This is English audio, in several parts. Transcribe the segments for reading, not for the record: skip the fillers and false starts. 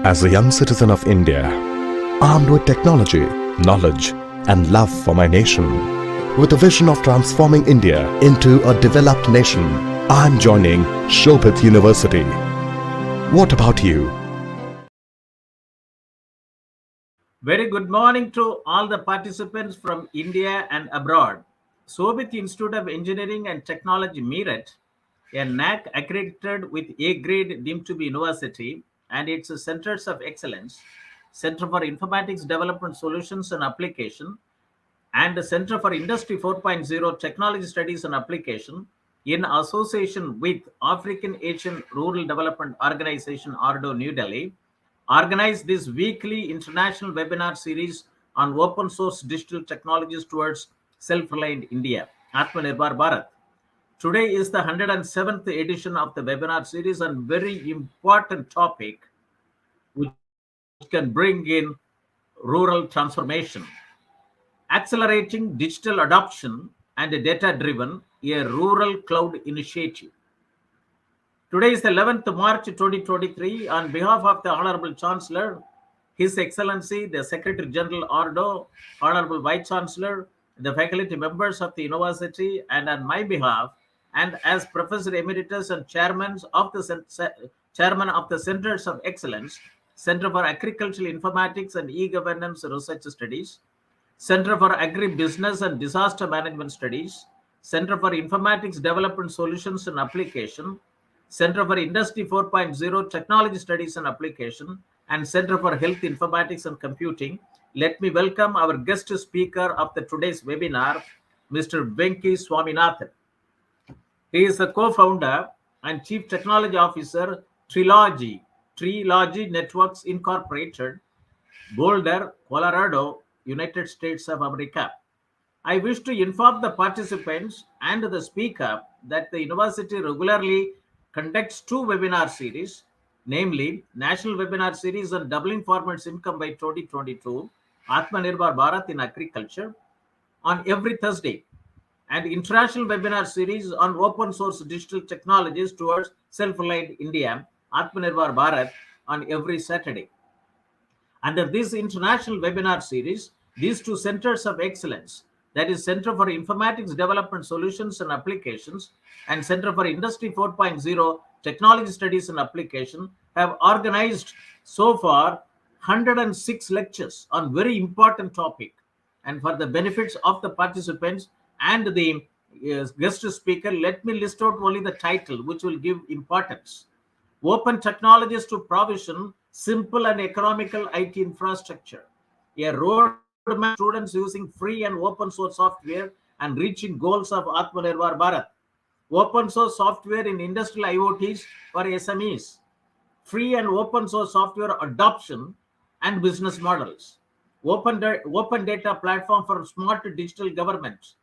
As a young citizen of India, armed with technology, knowledge, and love for my nation, with a vision of transforming India into a developed nation, I'm joining Shobhit University. What about you? Very good morning to all the participants from India and abroad. Shobhit Institute of Engineering and Technology, Meerut, a NAC accredited with A grade deemed to be university, and its centers of excellence, Center for Informatics Development Solutions and Application, and the Center for Industry 4.0 Technology Studies and Application, in association with African Asian Rural Development Organization, ARDO, New Delhi, organized this weekly international webinar series on open source digital technologies towards self-reliant India, Atmanirbhar Bharat. Today is the 107th edition of the webinar series and very important topic which can bring in rural transformation. Accelerating digital adoption and data-driven, a rural cloud initiative. Today is the 11th March 2023. On behalf of the Honorable Chancellor, His Excellency, the Secretary General Ordo, Honorable Vice Chancellor, the faculty members of the university, and on my behalf, and as Professor Emeritus and Chairman of the Centers of Excellence, Center for Agricultural Informatics and E-Governance Research Studies, Center for Agri-Business and Disaster Management Studies, Center for Informatics Development Solutions and Application, Center for Industry 4.0 Technology Studies and Application, and Center for Health Informatics and Computing. Let me welcome our guest speaker of today's webinar, Mr. Venky Swaminathan. He is the co-founder and Chief Technology Officer, Trilogy Networks Incorporated, Boulder, Colorado, United States of America. I wish to inform the participants and the speaker that the university regularly conducts two webinar series, namely National Webinar Series on Doubling Farmers' Income by 2022, Atmanirbhar Bharat in Agriculture, on every Thursday, and International Webinar Series on Open Source Digital Technologies towards Self-Reliant India, Atmanirbhar Bharat, on every Saturday. Under this international webinar series, these two centers of excellence, that is Center for Informatics Development Solutions and Applications and Center for Industry 4.0 Technology Studies and Application, have organized so far 106 lectures on very important topic. And for the benefits of the participants and the guest speaker, let me list out only the title, which will give importance. Open Technologies to Provision Simple and Economical IT Infrastructure, a roadmap students using free and open source software and reaching goals of Atmanirbhar Bharat. Open source software in industrial IoTs for SMEs. Free and open source software adoption and business models. Open data platform for smart digital government.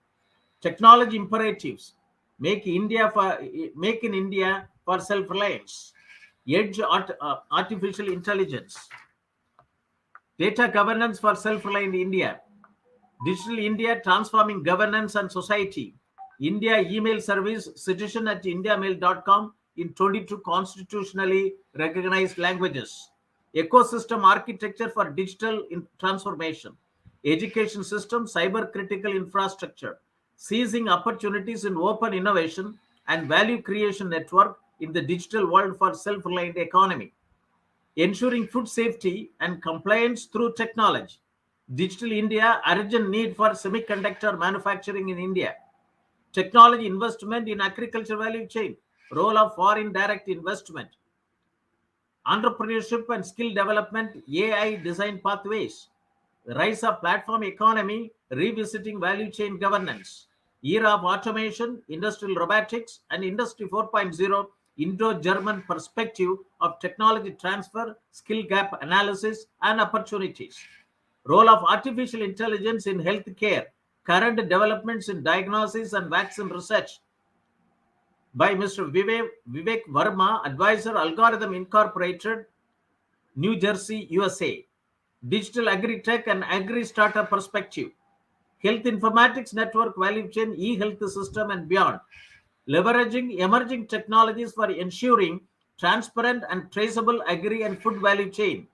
Technology imperatives. Make in India for self-reliance. Edge artificial intelligence. Data governance for self-reliant India. Digital India transforming governance and society. India email service citizen@indiamail.com in 22 constitutionally recognized languages. Ecosystem architecture for digital transformation. Education system, cyber critical infrastructure. Seizing opportunities in open innovation and value creation network in the digital world for self-reliant economy. Ensuring food safety and compliance through technology. Digital India, urgent need for semiconductor manufacturing in India. Technology investment in agriculture value chain. Role of foreign direct investment. Entrepreneurship and skill development, AI design pathways. Rise of platform economy, revisiting value chain governance. Era of automation, industrial robotics, and Industry 4.0, Indo-German perspective of technology transfer, skill gap analysis, and opportunities. Role of artificial intelligence in healthcare, current developments in diagnosis and vaccine research. By Mr. Vivek Verma, Advisor Algorithm Incorporated, New Jersey, USA. Digital Agri-Tech and Agri-Startup Perspective. Health Informatics Network Value Chain, e-health system and beyond. Leveraging emerging technologies for ensuring transparent and traceable agri and food value chain.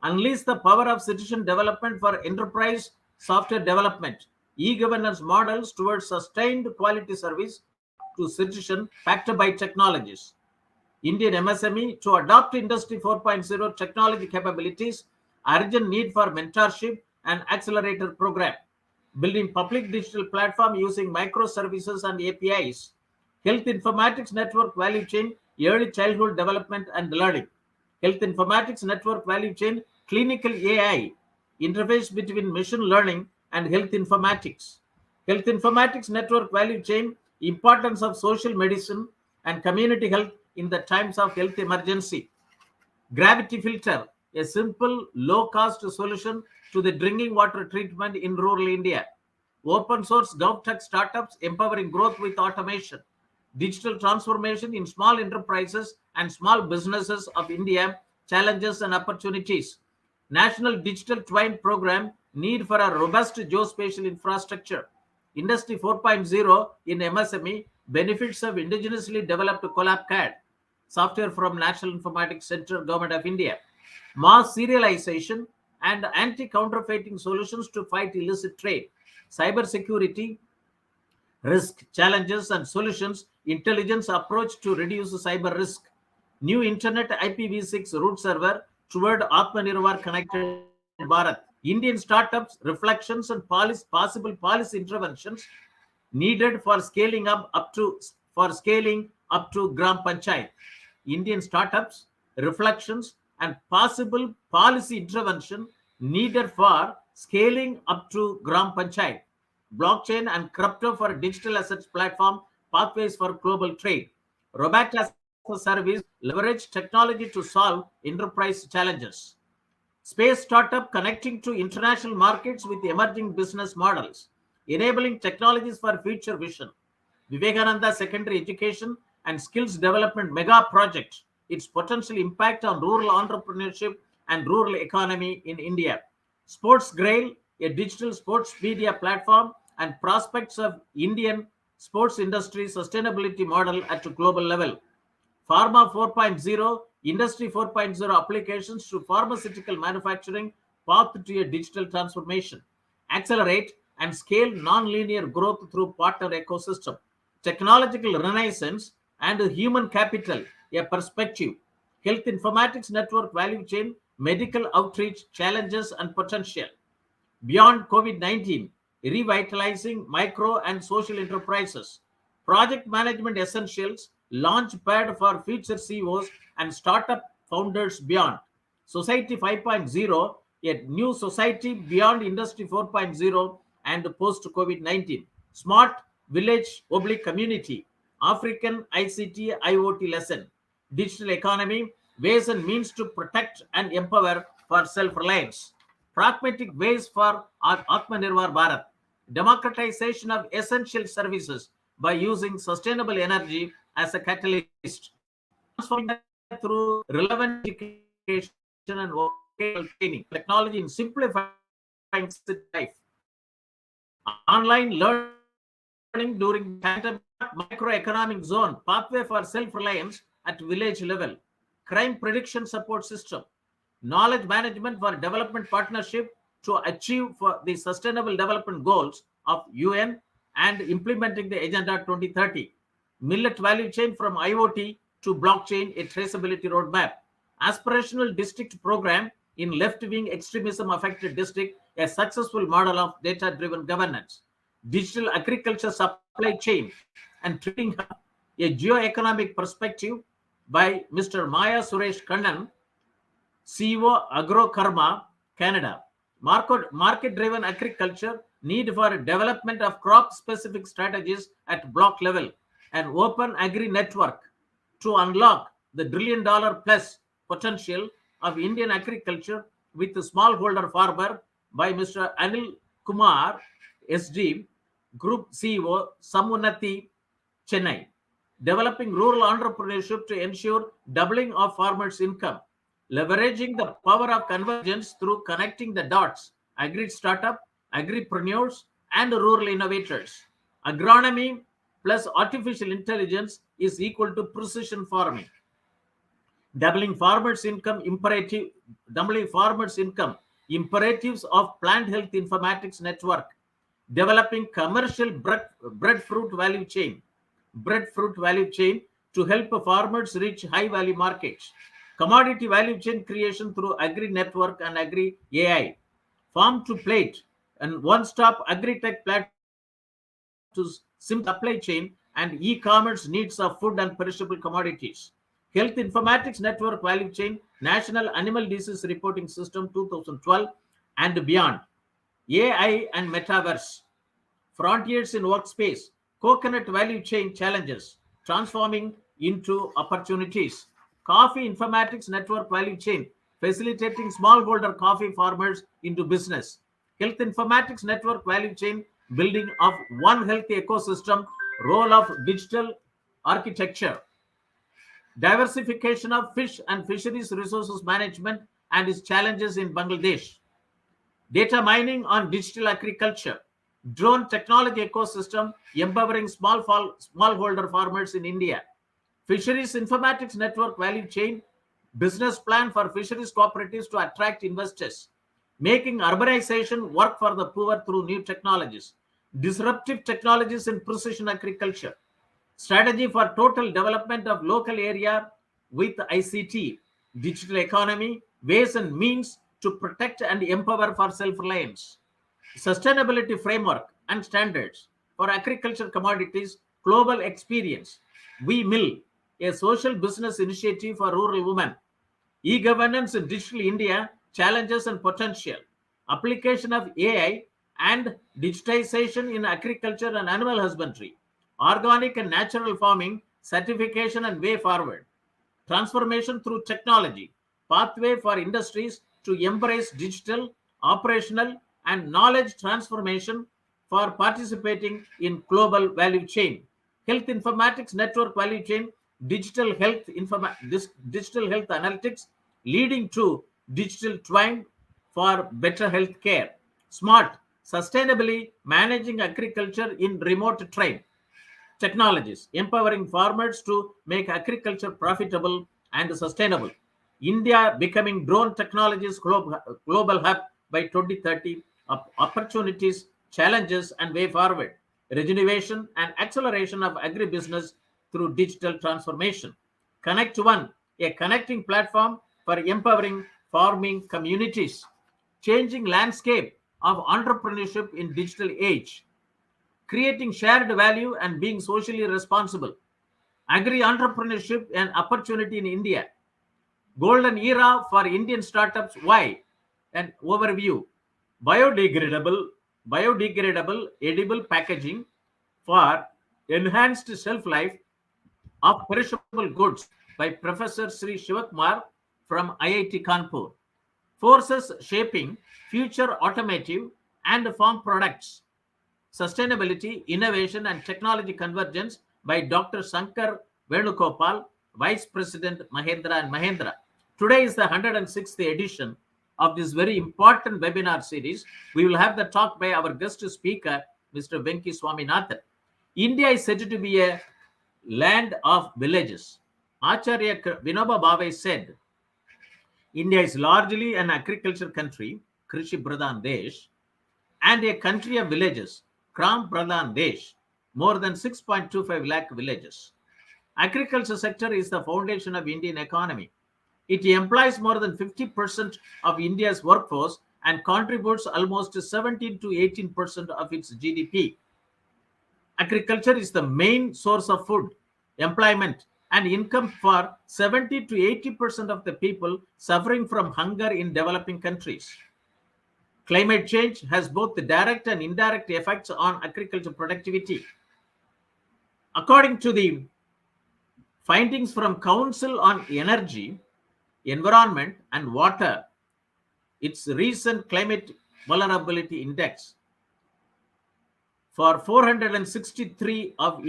Unleash the power of citizen development for enterprise software development, e-governance models towards sustained quality service to citizen backed by technologies. Indian MSME to adopt Industry 4.0 technology capabilities, urgent need for mentorship and accelerator program, building public digital platform using microservices and APIs, health informatics network value chain, early childhood development and learning, health informatics network value chain, clinical AI, interface between machine learning and health informatics, health informatics network value chain, importance of social medicine and community health in the times of health emergency. Gravity filter, a simple, low-cost solution to the drinking water treatment in rural India. Open source GovTech startups empowering growth with automation. Digital transformation in small enterprises and small businesses of India, challenges and opportunities. National Digital Twin Program, need for a robust geospatial infrastructure. Industry 4.0 in MSME, benefits of indigenously developed Collab CAD software from National Informatics Center, Government of India. Mass serialization and anti-counterfeiting solutions to fight illicit trade. Cyber security, risk, challenges and solutions, intelligence approach to reduce cyber risk. New Internet IPv6 root server toward Atmanirbhar connected Bharat. Indian startups, reflections and possible policy interventions needed for scaling up to Gram Panchayat. Indian startups, reflections, and possible policy intervention needed for scaling up to Gram Panchayat. Blockchain and crypto for digital assets platform, pathways for global trade. Robot as a service, leverage technology to solve enterprise challenges. Space startup connecting to international markets with emerging business models, enabling technologies for future vision. Vivekananda Secondary Education and Skills Development Mega Project, its potential impact on rural entrepreneurship and rural economy in India. Sports Grail, a digital sports media platform and prospects of Indian sports industry sustainability model at a global level. Pharma 4.0, Industry 4.0 applications to pharmaceutical manufacturing, path to a digital transformation. Accelerate and scale non-linear growth through partner ecosystem. Technological renaissance and human capital, a perspective. Health informatics network value chain, medical outreach, challenges and potential. Beyond COVID-19, revitalizing micro and social enterprises. Project management essentials, launch pad for future CEOs and startup founders beyond. Society 5.0, a new society beyond Industry 4.0 and post COVID-19. Smart village oblique community, African ICT IoT lesson. Digital economy, ways and means to protect and empower for self-reliance. Pragmatic ways for Atmanirbhar Bharat. Democratization of essential services by using sustainable energy as a catalyst. Transforming that through relevant education and vocational training. Technology in simplifying life. Online learning during pandemic, microeconomic zone, pathway for self-reliance at village level. Crime prediction support system. Knowledge management for development partnership to achieve for the sustainable development goals of UN and implementing the agenda 2030. Millet value chain from IoT to blockchain, a traceability roadmap. Aspirational district program in left-wing extremism affected district, a successful model of data-driven governance. Digital agriculture supply chain and trading hub, a geo-economic perspective by Mr. Maya Suresh Kannan, CEO Agrokarma, Canada. Market-driven agriculture, need for development of crop-specific strategies at block level, and open agri network to unlock the $1 trillion plus potential of Indian agriculture with the smallholder farmer by Mr. Anil Kumar, SD, Group CEO, Samunati, Chennai. Developing rural entrepreneurship to ensure doubling of farmers' income. Leveraging the power of convergence through connecting the dots, agri startup, agripreneurs, and rural innovators. Agronomy plus artificial intelligence is equal to precision farming. doubling farmers' income imperatives of plant health informatics network, developing commercial breadfruit value chain to help farmers reach high value markets, commodity value chain creation through agri network and agri AI, farm to plate and one-stop agri-tech platform to simplify supply chain and e-commerce needs of food and perishable commodities. Health Informatics Network Value Chain, National Animal Disease Reporting System 2012 and beyond. AI and Metaverse, Frontiers in Workspace, Coconut Value Chain Challenges, Transforming into Opportunities. Coffee Informatics Network Value Chain, Facilitating Smallholder Coffee Farmers into Business. Health Informatics Network Value Chain, Building of One Healthy Ecosystem, Role of Digital Architecture. Diversification of fish and fisheries resources management and its challenges in Bangladesh. Data mining on digital agriculture, drone technology ecosystem empowering smallholder farmers in India, fisheries informatics network value chain, business plan for fisheries cooperatives to attract investors, making urbanization work for the poor through new technologies, disruptive technologies in precision agriculture, strategy for total development of local area with ICT, digital economy, ways and means to protect and empower for self-reliance, sustainability framework and standards for agriculture commodities, global experience, We Mill, a social business initiative for rural women, e-governance in digital India, challenges and potential, application of AI and digitization in agriculture and animal husbandry, organic and natural farming, certification and way forward, transformation through technology, pathway for industries to embrace digital, operational, and knowledge transformation for participating in global value chain. Health informatics network value chain, digital health analytics, leading to digital twine for better health care. Smart, sustainably managing agriculture in remote terrain. Technologies, empowering farmers to make agriculture profitable and sustainable. India becoming drone technologies global hub by 2030. Opportunities, challenges, and way forward. Regeneration and acceleration of agribusiness through digital transformation. Connect One, a connecting platform for empowering farming communities. Changing landscape of entrepreneurship in digital age, creating shared value and being socially responsible. Agri entrepreneurship and opportunity in India. Golden era for Indian startups. Why? An overview. Biodegradable, biodegradable edible packaging for enhanced shelf life of perishable goods by Professor Sri Shivakumar from IIT Kanpur. Forces shaping future automotive and farm products, sustainability, innovation, and technology convergence by Dr. Sankar Venugopal, Vice President Mahindra and Mahindra. Today is the 106th edition of this very important webinar series. We will have the talk by our guest speaker, Mr. Venky Swaminathan. India is said to be a land of villages. Acharya Vinoba Bhave said, India is largely an agriculture country, Krishi Pradhan Desh, and a country of villages, Gram Pradhan Desh, more than 6.25 lakh villages. Agriculture sector is the foundation of Indian economy. It employs more than 50% of India's workforce and contributes almost 17 to 18% of its GDP. Agriculture is the main source of food, employment, and income for 70 to 80% of the people suffering from hunger in developing countries. Climate change has both the direct and indirect effects on agriculture productivity. According to the findings from Council on Energy, Environment and Water, its recent climate vulnerability index for 463 of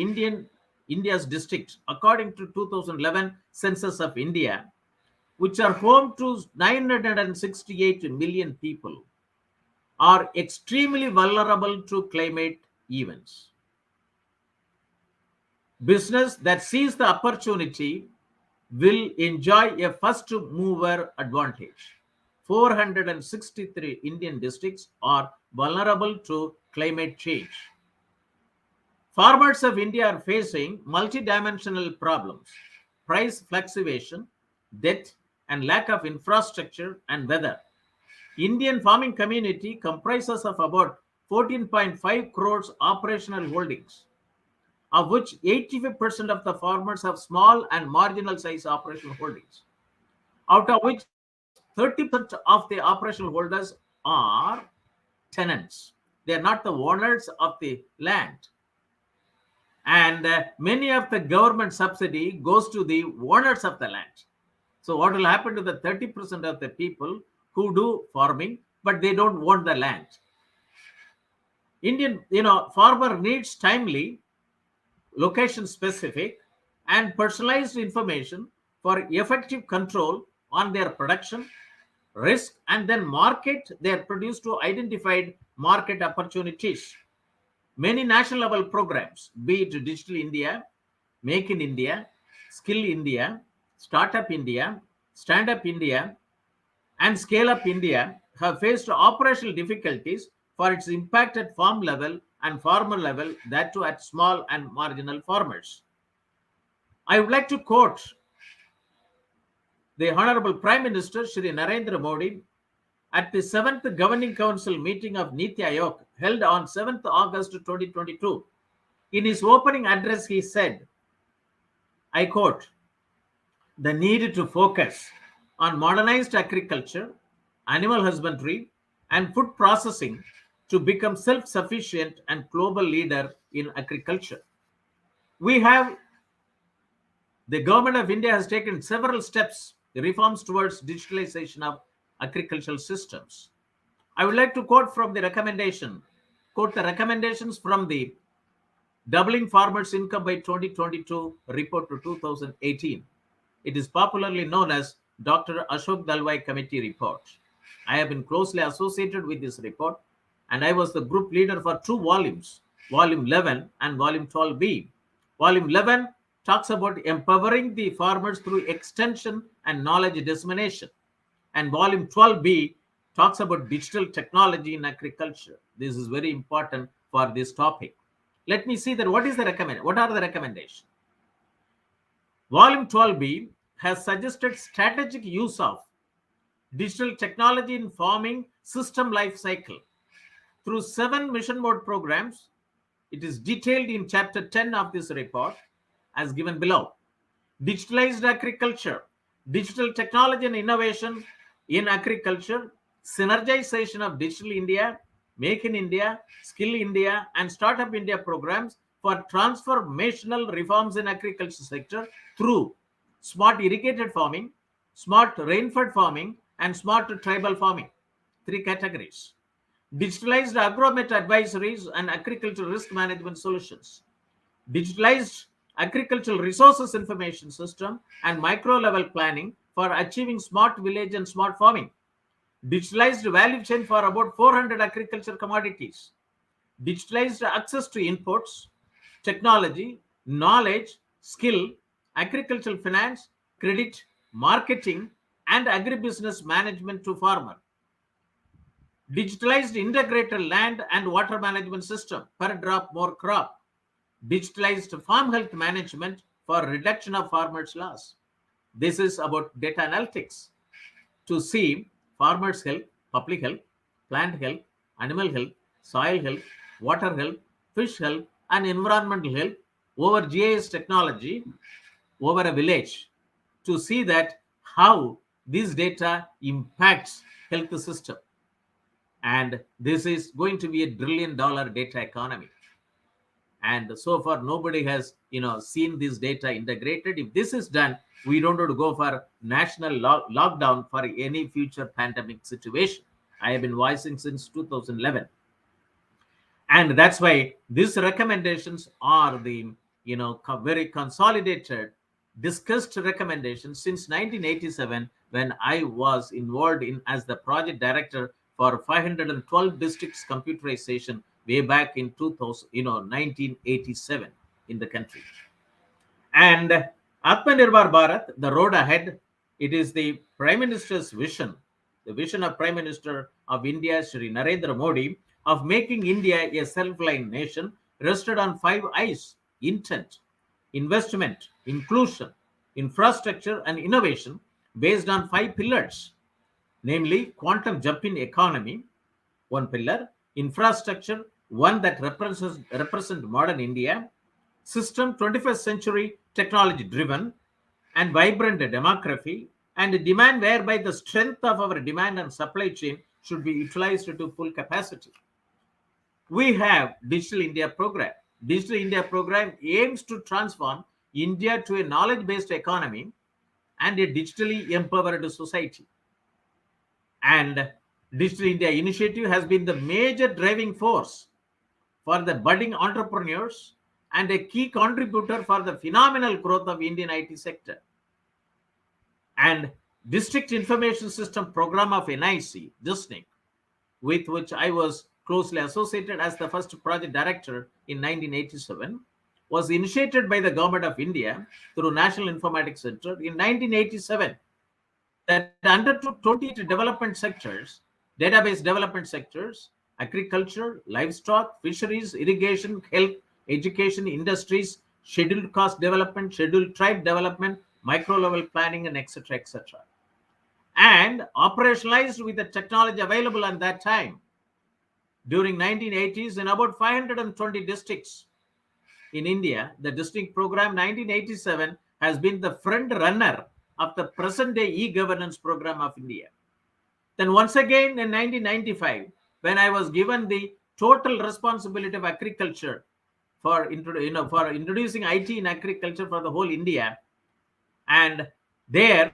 India's districts, according to 2011 census of India, which are home to 968 million people, are extremely vulnerable to climate events. Business that sees the opportunity will enjoy a first mover advantage. 463 Indian districts are vulnerable to climate change. Farmers of India are facing multidimensional problems: price fluctuation, debt, and lack of infrastructure and weather. Indian farming community comprises of about 14.5 crores operational holdings, of which 85% of the farmers have small and marginal size operational holdings, out of which 30% of the operational holders are tenants. They are not the owners of the land. And many of the government subsidy goes to the owners of the land. So what will happen to the 30% of the people who do farming, but they don't own the land? Indian, farmer needs timely, location specific, and personalized information for effective control on their production, risk, and then market their produce to identified market opportunities. Many national level programs, be it Digital India, Make in India, Skill India, Startup India, Stand Up India, and Scale Up India, have faced operational difficulties for its impact at farm level and farmer level, that too at small and marginal farmers. I would like to quote the Honorable Prime Minister Shri Narendra Modi at the 7th Governing Council meeting of Niti Aayog held on 7th August 2022. In his opening address, he said, I quote, the need to focus on modernized agriculture, animal husbandry, and food processing to become self-sufficient and global leader in agriculture. The government of India has taken several steps, reforms towards digitalization of agricultural systems. I would like to quote the recommendations from the Doubling Farmers' Income by 2022 report to 2018. It is popularly known as Dr. Ashok Dalwai Committee report. I have been closely associated with this report, and I was the group leader for two volumes, Volume 11 and Volume 12B. Volume 11 talks about empowering the farmers through extension and knowledge dissemination. And Volume 12B talks about digital technology in agriculture. This is very important for this topic. Let me see that what are the recommendations. Volume 12B has suggested strategic use of digital technology in farming system life cycle through 7 mission mode programs. It is detailed in chapter 10 of this report as given below. Digitalized agriculture, digital technology and innovation in agriculture, synergization of Digital India, Make in India, Skill India, and Startup India programs for transformational reforms in agriculture sector through smart irrigated farming, smart rainfed farming, and smart tribal farming. 3 categories. Digitalized agromet advisories and agricultural risk management solutions. Digitalized agricultural resources information system and micro level planning for achieving smart village and smart farming. Digitalized value chain for about 400 agriculture commodities. Digitalized access to inputs, technology, knowledge, skill, agricultural finance, credit, marketing, and agribusiness management to farmer. Digitalized integrated land and water management system, per drop more crop. Digitalized farm health management for reduction of farmers' loss. This is about data analytics to see farmers' health, public health, plant health, animal health, soil health, water health, fish health, and environmental health over GIS technology over a village to see that how this data impacts health system. And this is going to be a $1 trillion data economy. And so far, nobody has seen this data integrated. If this is done, we don't have to go for national lockdown for any future pandemic situation. I have been voicing since 2011. And that's why these recommendations are the very consolidated, discussed recommendations since 1987, when I was involved in as the project director for 512 districts computerization way back in 1987 in the country. And Atmanirbhar Bharat, the road ahead, it is the Prime Minister's vision, the vision of Prime Minister of India, Shri Narendra Modi, of making India a self-reliant nation rested on 5 I's: intent, investment, inclusion, infrastructure, and innovation, based on 5 pillars, namely quantum jumping economy, one pillar; infrastructure, one that represent modern India; system, 21st century technology driven and vibrant demography; and demand, whereby the strength of our demand and supply chain should be utilized to full capacity. We have Digital India program. Digital India program aims to transform India to a knowledge-based economy and a digitally empowered society. And Digital India initiative has been the major driving force for the budding entrepreneurs and a key contributor for the phenomenal growth of Indian IT sector. And District Information System Program of NIC, DISNIC, with which I was closely associated as the first project director in 1987, was initiated by the Government of India through National Informatics Center in 1987, that undertook 28 development sectors, database development sectors, agriculture, livestock, fisheries, irrigation, health, education, industries, scheduled caste development, scheduled tribe development, micro level planning, and etc. etc. And operationalized with the technology available at that time during 1980s in about 520 districts in India. The district program 1987 has been the front runner of the present day e-governance program of India. Then once again in 1995, when I was given the total responsibility of agriculture for introducing IT in agriculture for the whole India, and there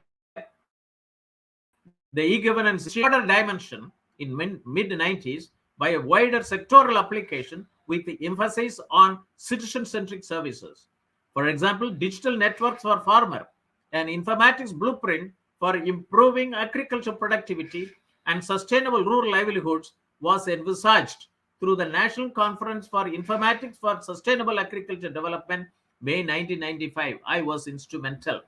the e-governance broader dimension in mid 90s by a wider sectoral application with the emphasis on citizen-centric services. For example, digital networks for farmer, an informatics blueprint for improving agriculture productivity and sustainable rural livelihoods was envisaged through the National Conference for Informatics for Sustainable Agriculture Development, May 1995. I was instrumental,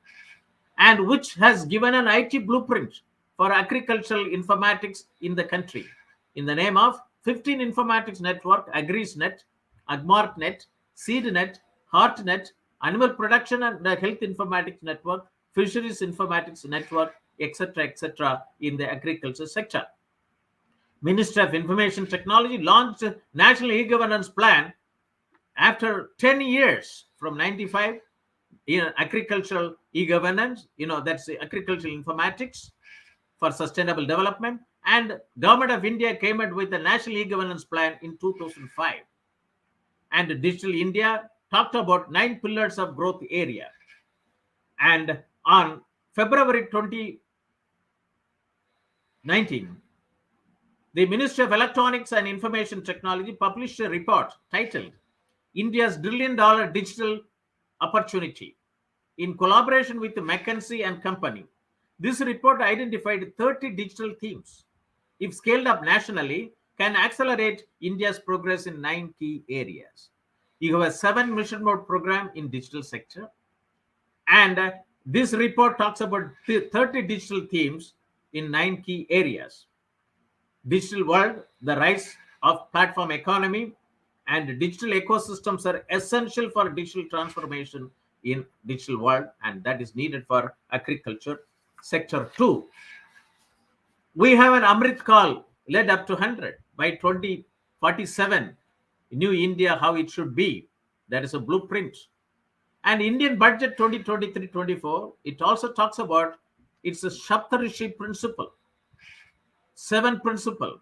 and which has given an IT blueprint for agricultural informatics in the country in the name of 15 informatics network: AgrisNet, AgmartNet, SeedNet, HeartNet, Animal Production and Health Informatics Network, Fisheries Informatics Network, etc., etc., in the agriculture sector. Ministry of Information Technology launched a National E-Governance Plan after 10 years from 95, agricultural e-governance, that's the agricultural informatics for sustainable development. And Government of India came out with the National E-Governance Plan in 2005. And Digital India talked about 9 pillars of growth area. And on February 2019, the Ministry of Electronics and Information Technology published a report titled India's $1 trillion Digital Opportunity in collaboration with McKinsey and Company. This report identified 30 digital themes, if scaled up nationally, can accelerate India's progress in 9 key areas. You have a 7 mission mode program in digital sector. And this report talks about 30 digital themes in 9 key areas. Digital world, the rise of platform economy, and digital ecosystems are essential for digital transformation in digital world, and that is needed for agriculture sector too. We have an Amrit call led up to 100 by 2047. New India, how it should be. That is a blueprint. And Indian budget 2023-24, it also talks about, it's a Saptarishi principle, 7 principle,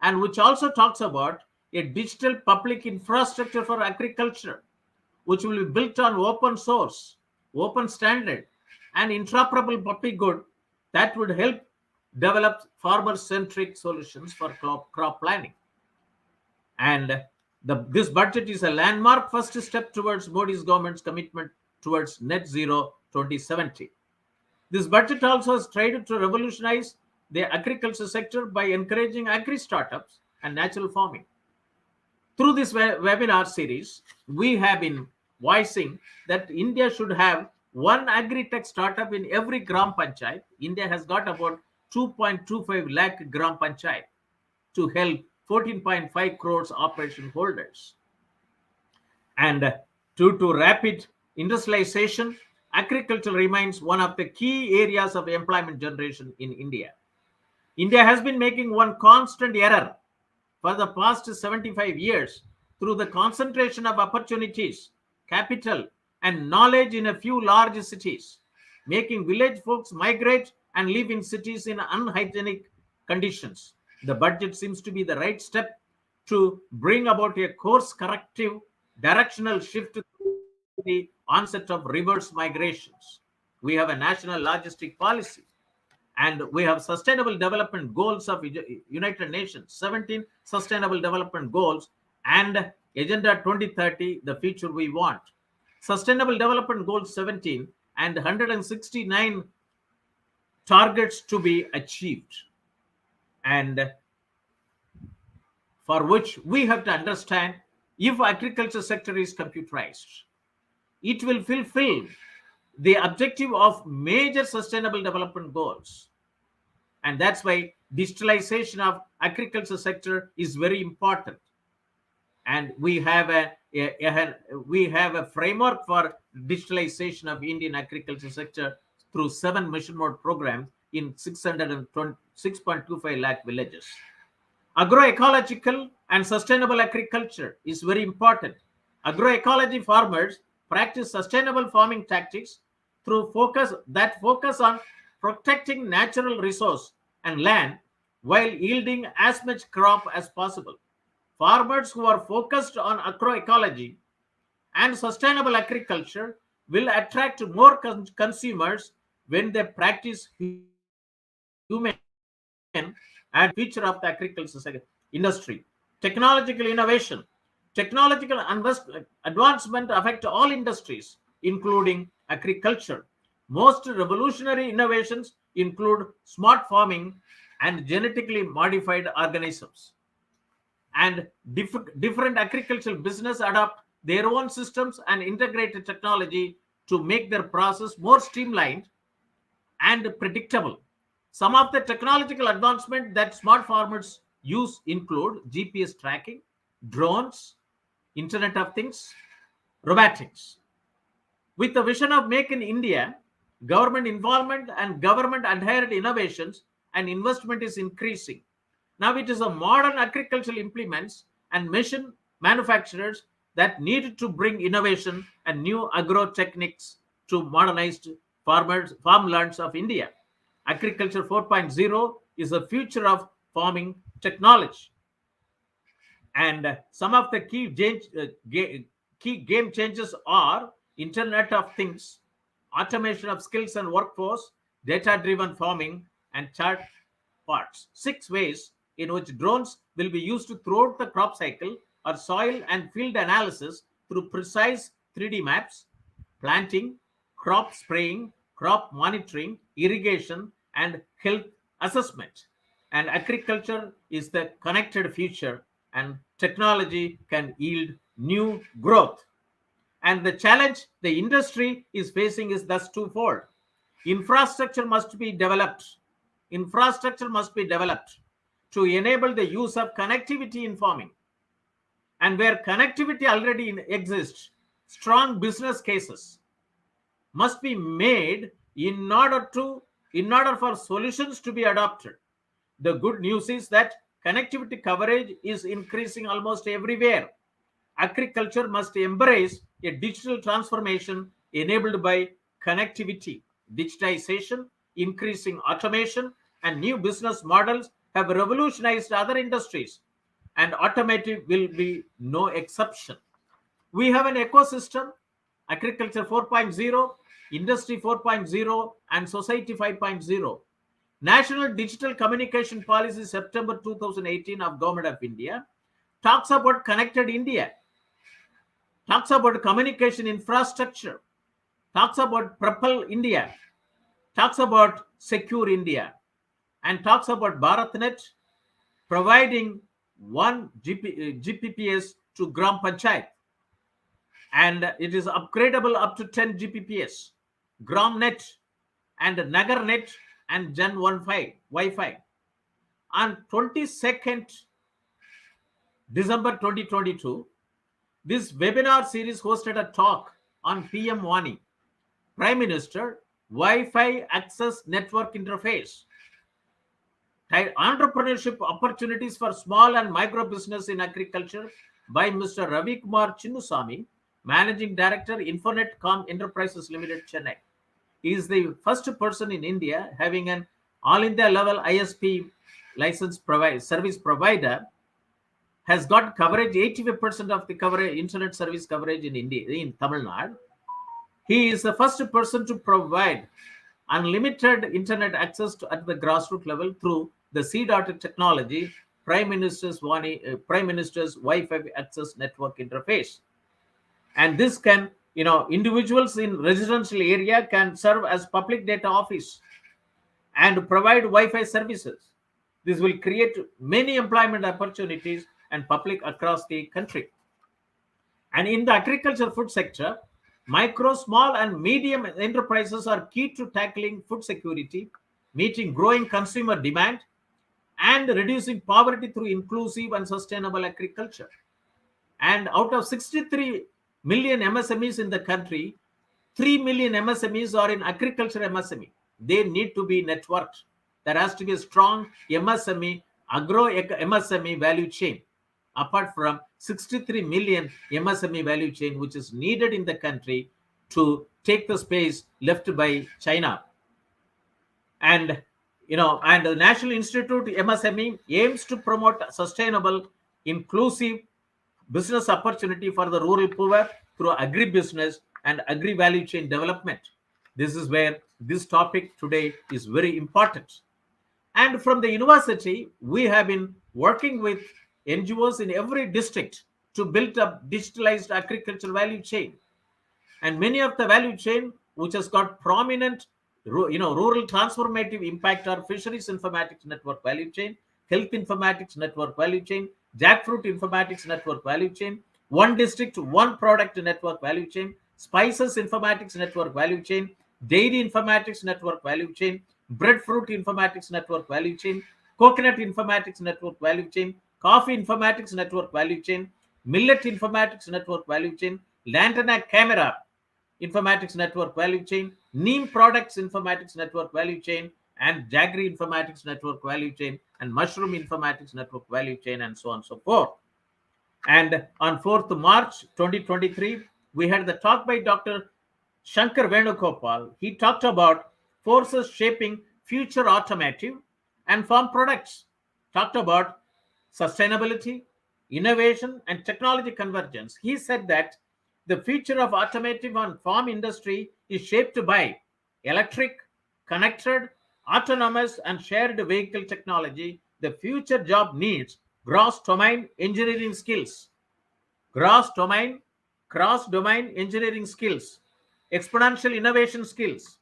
and which also talks about a digital public infrastructure for agriculture, which will be built on open source, open standard, and interoperable public good that would help develop farmer-centric solutions for crop planning. And this budget is a landmark first step towards Modi's government's commitment towards net zero 2070. This budget also has tried to revolutionize the agriculture sector by encouraging agri-startups and natural farming. Through this webinar series, we have been voicing that India should have one agri-tech startup in every gram panchayat. India has got about 2.25 lakh gram panchayat to help 14.5 crores operation holders. And due to rapid industrialization, agriculture remains one of the key areas of employment generation in India. India has been making one constant error for the past 75 years through the concentration of opportunities, capital, and knowledge in a few large cities, making village folks migrate and live in cities in unhygienic conditions. The budget seems to be the right step to bring about a course corrective directional shift to the onset of reverse migrations. We have a national logistic policy, and we have sustainable development goals of United Nations, 17 sustainable development goals, and agenda 2030, the future we want. Sustainable development goals 17 and 169 targets to be achieved, and for which we have to understand, if agriculture sector is computerized, it will fulfill the objective of major sustainable development goals. And that's why digitalization of agriculture sector is very important. And we have a framework for digitalization of Indian agriculture sector through 7 mission mode programs in 6.25 lakh villages. Agroecological and sustainable agriculture is very important. Agroecology farmers practice sustainable farming tactics through focus on protecting natural resource and land while yielding as much crop as possible. Farmers who are focused on agroecology and sustainable agriculture will attract more consumers when they practice human and future of the agriculture industry. Technological innovation. Technological advancement affect all industries, including agriculture. Most revolutionary innovations include smart farming and genetically modified organisms. And different agricultural business adopt their own systems and integrated technology to make their process more streamlined and predictable. Some of the technological advancement that smart farmers use include GPS tracking, drones, Internet of Things, robotics. With the vision of Make in India, government involvement and government adhered innovations and investment is increasing. Now it is a modern agricultural implements and machine manufacturers that need to bring innovation and new agro techniques to modernized farmlands of India. Agriculture 4.0 is the future of farming technology. And some of the key game changers are Internet of Things, automation of skills and workforce, data-driven farming, and chart parts. 6 ways in which drones will be used throughout the crop cycle are soil and field analysis through precise 3D maps, planting, crop spraying, crop monitoring, irrigation, and health assessment. And agriculture is the connected future, and technology can yield new growth. And the challenge the industry is facing is thus twofold. Infrastructure must be developed. Infrastructure must be developed to enable the use of connectivity in farming. And where connectivity already exists, strong business cases must be made in order for solutions to be adopted. The good news is that connectivity coverage is increasing almost everywhere. Agriculture must embrace a digital transformation enabled by connectivity. Digitization, increasing automation, and new business models have revolutionized other industries, and automotive will be no exception. We have an ecosystem: agriculture 4.0, industry 4.0, and society 5.0. National Digital Communication Policy September 2018 of Government of India talks about connected India, talks about communication infrastructure, talks about Propel India, talks about Secure India, and talks about BharatNet providing 1 GPPS to Gram Panchayat, and it is upgradable up to 10 GPPS. GromNet, and NagarNet and Gen Wi-Fi. On 22nd December 2022, this webinar series hosted a talk on PM Moni, Prime Minister, Wi-Fi Access Network Interface, entrepreneurship opportunities for small and micro business in agriculture by Mr. Ravi Kumar Chinnusamy, Managing Director, Infonetcom Enterprises Limited, Chennai. He is the first person in India having an all India level ISP license service provider, has got coverage, 85% of the coverage, internet service coverage in India, in Tamil Nadu. He is the first person to provide unlimited internet access at the grassroots level through the C-dotted technology, Prime Minister's Wi-Fi access network interface. And this can, individuals in residential area can serve as public data office and provide Wi-Fi services. This will create many employment opportunities and public across the country. And in the agriculture food sector, micro, small, and medium enterprises are key to tackling food security, meeting growing consumer demand, and reducing poverty through inclusive and sustainable agriculture. And out of 63 million MSMEs in the country, 3 million MSMEs are in agriculture MSME. They need to be networked. There has to be a strong MSME, agro MSME value chain, apart from 63 million MSME value chain, which is needed in the country to take the space left by China. And, and the National Institute MSME aims to promote sustainable, inclusive business opportunity for the rural poor through agribusiness and agri-value chain development. This is where this topic today is very important. And from the university, we have been working with NGOs in every district to build up digitalized agricultural value chain. And many of the value chain which has got prominent, rural transformative impact are fisheries informatics network value chain, health informatics network value chain, jackfruit informatics network value chain, one district, one product network value chain, spices informatics network value chain, dairy informatics network value chain, breadfruit informatics network value chain, coconut informatics network value chain, coffee informatics network value chain, millet informatics network value chain, lantana camera informatics network value chain, neem products informatics network value chain, and jaggery informatics network value chain, and mushroom informatics network value chain, and so on and so forth. And on 4th March 2023, we had the talk by Dr. Shankar Venugopal. He talked about forces shaping future automotive and farm products, talked about sustainability, innovation, and technology convergence. He said that the future of automotive and farm industry is shaped by electric, connected, autonomous, and shared vehicle technology. The future job needs cross-domain engineering skills, cross-domain engineering skills, exponential innovation skills,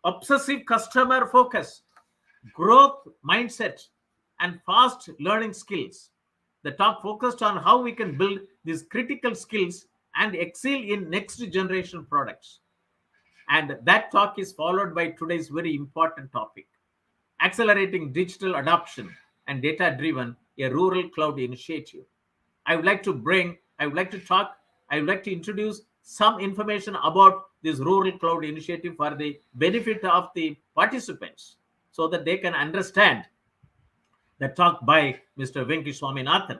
obsessive customer focus, growth mindset, and fast learning skills. The talk focused on how we can build these critical skills and excel in next generation products. And that talk is followed by today's very important topic, accelerating digital adoption and data driven, a rural cloud initiative. I would like to introduce some information about this rural cloud initiative for the benefit of the participants so that they can understand the talk by Mr. Venky Swaminathan.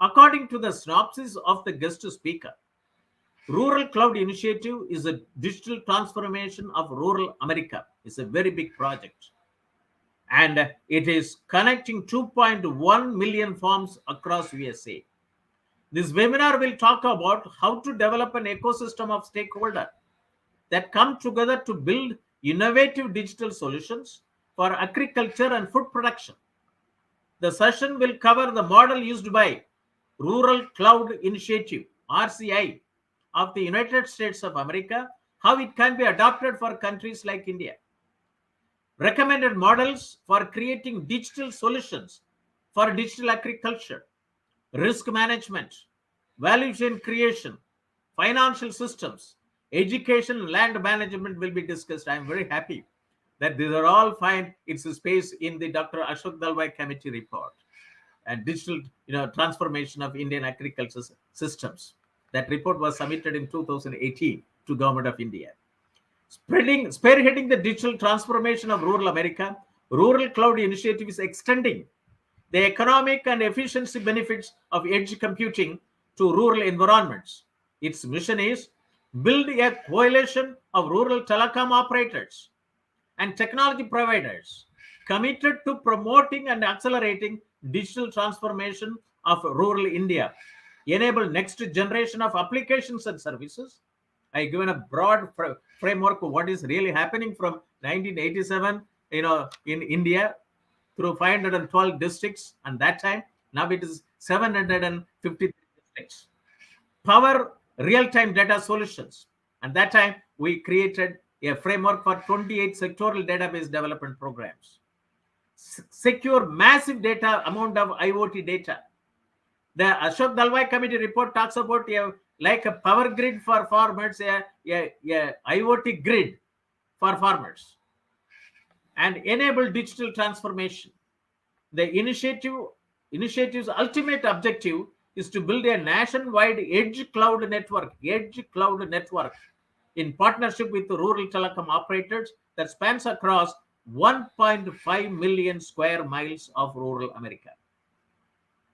According to the synopsis of the guest speaker, Rural Cloud Initiative is a digital transformation of rural America. It's a very big project. And it is connecting 2.1 million farms across USA. This webinar will talk about how to develop an ecosystem of stakeholders that come together to build innovative digital solutions for agriculture and food production. The session will cover the model used by Rural Cloud Initiative, RCI, of the United States of America, how it can be adopted for countries like India. Recommended models for creating digital solutions for digital agriculture, risk management, value chain creation, financial systems, education and land management will be discussed. I'm very happy that these are all find its space in the Dr. Ashok Dalwai Committee report and digital transformation of Indian agriculture systems. That report was submitted in 2018 to Government of India. Spearheading the digital transformation of rural America, Rural Cloud Initiative is extending the economic and efficiency benefits of edge computing to rural environments. Its mission is build a coalition of rural telecom operators and technology providers committed to promoting and accelerating digital transformation of rural India, enable next generation of applications and services. I given a broad framework of what is really happening from 1987, in India through 512 districts, and that time now it is 750 districts. Power real-time data solutions, and that time we created a framework for 28 sectoral database development programs. Secure massive data amount of IoT data. The Ashok Dalwai Committee report talks about like a power grid for farmers, a IoT grid for farmers, and enable digital transformation. The initiative's ultimate objective is to build a nationwide edge cloud network in partnership with the rural telecom operators that spans across 1.5 million square miles of rural America.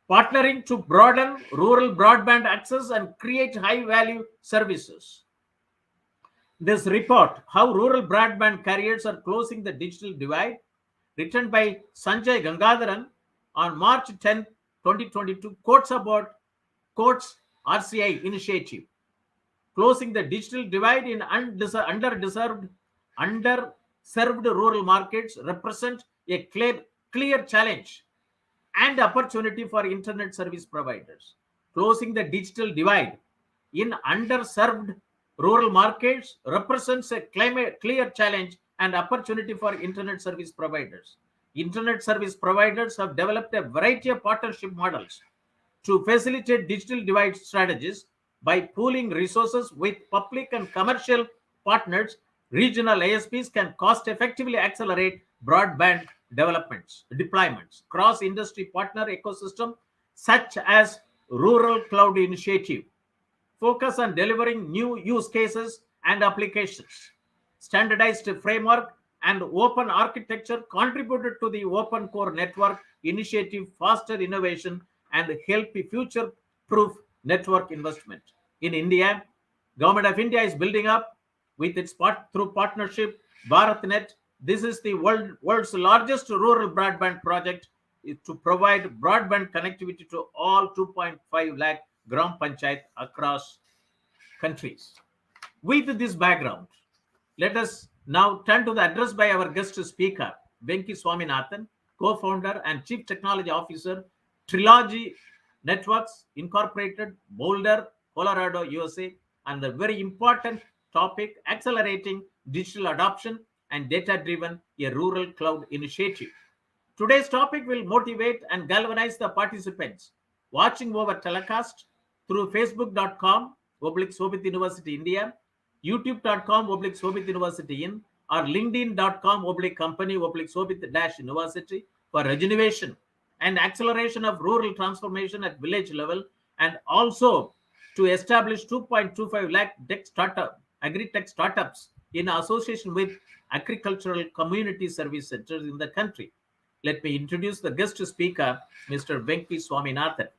Partnering to broaden rural broadband access and create high-value services. This report, How Rural Broadband Carriers Are Closing the Digital Divide, written by Sanjay Gangadharan on March 10, 2022, quotes RCI initiative. Closing the digital divide in underserved rural markets represent a clear challenge and opportunity for internet service providers. Closing the digital divide in underserved rural markets represents a clear challenge and opportunity for internet service providers. Internet service providers have developed a variety of partnership models to facilitate digital divide strategies by pooling resources with public and commercial partners. Regional ISPs can cost effectively accelerate broadband deployments. Cross-industry partner ecosystem such as Rural Cloud Initiative focus on delivering new use cases and applications. Standardized framework and open architecture contributed to the Open Core Network Initiative, foster innovation and help future-proof network investment. In India, Government of India is building up with its through partnership BharatNet. This is the world's largest rural broadband project to provide broadband connectivity to all 2.5 lakh Gram Panchayat across countries. With this background, let us now turn to the address by our guest speaker, Venky Swaminathan, co-founder and chief technology officer, Trilogy Networks Incorporated, Boulder, Colorado, USA, and the very important topic, accelerating digital adoption and data-driven a rural cloud initiative. Today's topic will motivate and galvanize the participants watching over telecast through facebook.com/Shobhit University India, youtube.com/Shobhit University in, or linkedin.com/company/Shobhit-University for regeneration and acceleration of rural transformation at village level, and also to establish 2.25 lakh agri-tech startups in association with agricultural community service centers in the country. Let me introduce the guest speaker, Mr. Venky Swaminathan.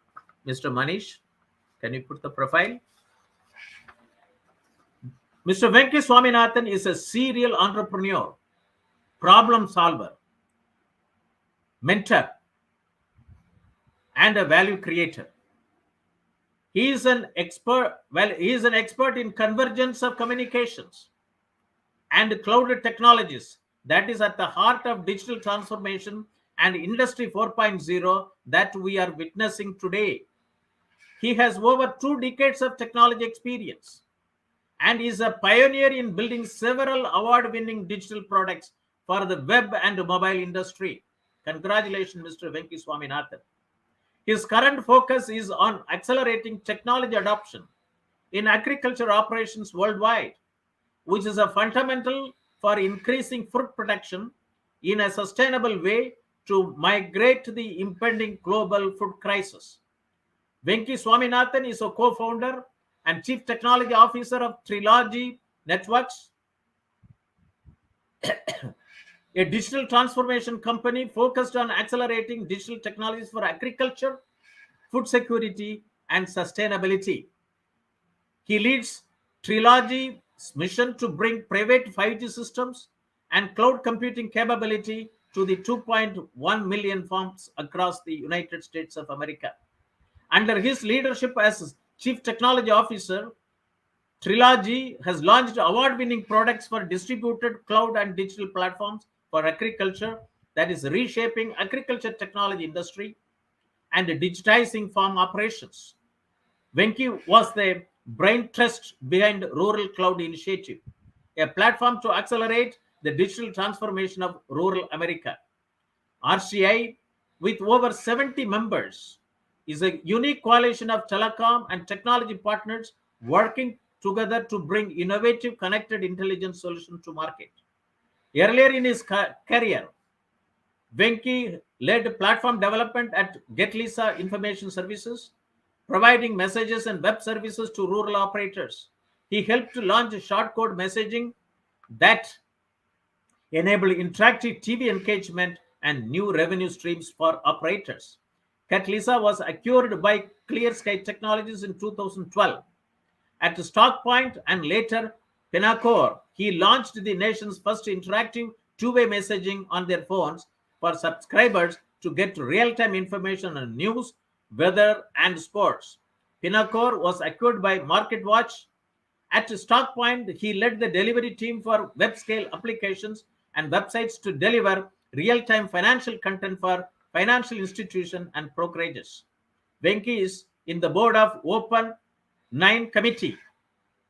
Mr. Manish, can you put the profile? Mr. Venky Swaminathan is a serial entrepreneur, problem solver, mentor, and a value creator. He is an expert in convergence of communications and cloud technologies that is at the heart of digital transformation and Industry 4.0 that we are witnessing today. He has over 2 decades of technology experience and is a pioneer in building several award-winning digital products for the web and mobile industry. Congratulations, Mr. Venky Swaminathan. His current focus is on accelerating technology adoption in agriculture operations worldwide which is a fundamental for increasing food production in a sustainable way to migrate the impending global food crisis. Venky Swaminathan is a co-founder and chief technology officer of Trilogy Networks, a digital transformation company focused on accelerating digital technologies for agriculture, food security, and sustainability. He leads Trilogy's mission to bring private 5G systems and cloud computing capability to the 2.1 million farms across the United States of America. Under his leadership as Chief Technology Officer, Trilogy has launched award-winning products for distributed cloud and digital platforms for agriculture that is reshaping agriculture technology industry and digitizing farm operations. Venky was the brain trust behind Rural Cloud Initiative, a platform to accelerate the digital transformation of rural America. RCI, with over 70 members, is a unique coalition of telecom and technology partners working together to bring innovative connected intelligence solutions to market. Earlier in his career, Venky led platform development at GetLisa Information Services, providing messages and web services to rural operators. He helped to launch short code messaging that enabled interactive TV engagement and new revenue streams for operators. GetLisa was acquired by Clear Sky Technologies in 2012. At Stockpoint and later Pinnacore, he launched the nation's first interactive two-way messaging on their phones for subscribers to get real-time information on news, weather, and sports. Pinnacore was acquired by MarketWatch. At Stockpoint, he led the delivery team for web-scale applications and websites to deliver real-time financial content for financial institutions and brokerages. Venky is in the board of Open 9 Committee,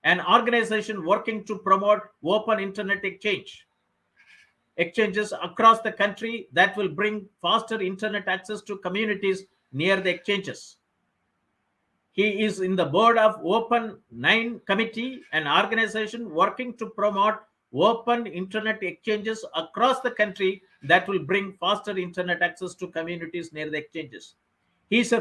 an organization working to promote open internet exchanges across the country that will bring faster internet access to communities near the exchanges. He is in the board of Open 9 Committee, an organization working to promote open internet exchanges across the country that will bring faster internet access to communities near the exchanges. He is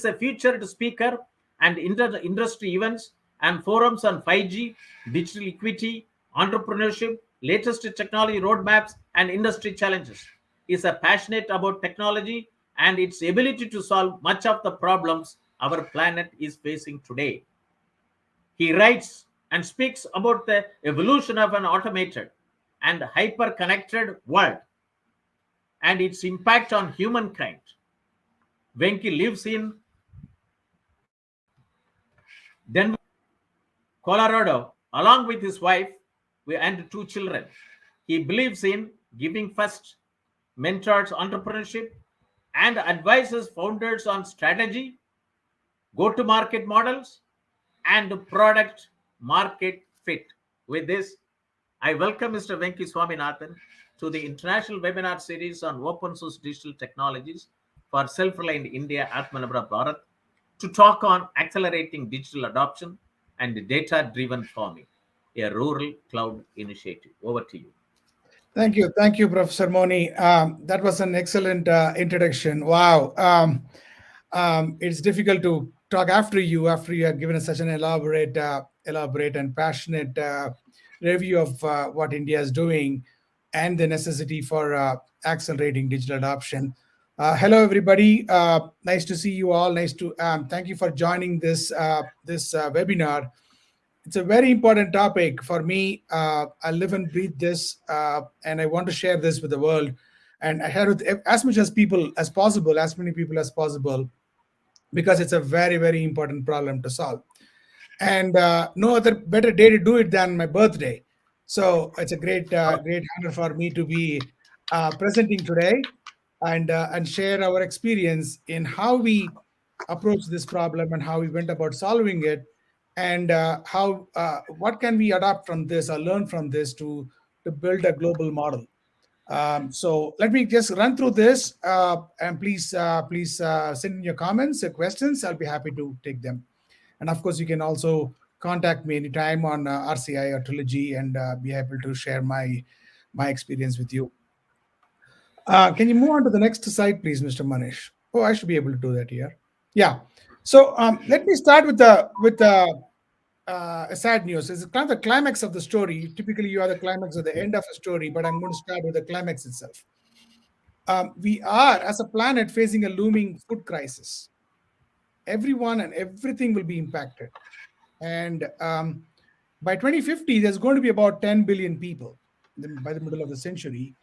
a featured speaker and industry events and forums on 5G, digital equity, entrepreneurship, latest technology roadmaps, and industry challenges. He is passionate about technology and its ability to solve much of the problems our planet is facing today. He writes and speaks about the evolution of an automated and hyper-connected world and its impact on humankind. Venky lives in Denver, Colorado, along with his wife and two children. He believes in giving first, mentors entrepreneurship, and advises founders on strategy, go-to-market models, and product market fit. With this, I welcome Mr. Venky Swaminathan to the International Webinar Series on Open Source Digital Technologies for Self-Reliant India Atmanirbhar Bharat to talk on accelerating digital adoption and data-driven farming, a rural cloud initiative. Over to you. Thank you, Professor Moni. That was an excellent introduction. Wow, it's difficult to talk after you have given us such an elaborate and passionate review of what India is doing and the necessity for accelerating digital adoption. Hello, everybody. Nice to see you all. Thank you for joining this webinar. It's a very important topic for me. I live and breathe this, and I want to share this with the world. And I share with as many people as possible, because it's a very, very important problem to solve. And no other better day to do it than my birthday. So it's a great honor for me to be presenting today and share our experience in how we approach this problem and how we went about solving it, and what can we adopt from this or learn from this to build a global model. So let me just run through this, and please send in your comments, your questions. I'll be happy to take them. And of course, you can also contact me anytime on RCI or Trilogy, and be able to share my experience with you. Can you move on to the next slide, please, Mr. Manish? Oh, I should be able to do that here. Yeah. So let me start with a sad news. It's kind of the climax of the story. Typically, you are the climax at the end of a story, but I'm going to start with the climax itself. We are, as a planet, facing a looming food crisis. Everyone and everything will be impacted. And by 2050, there's going to be about 10 billion people by the middle of the century.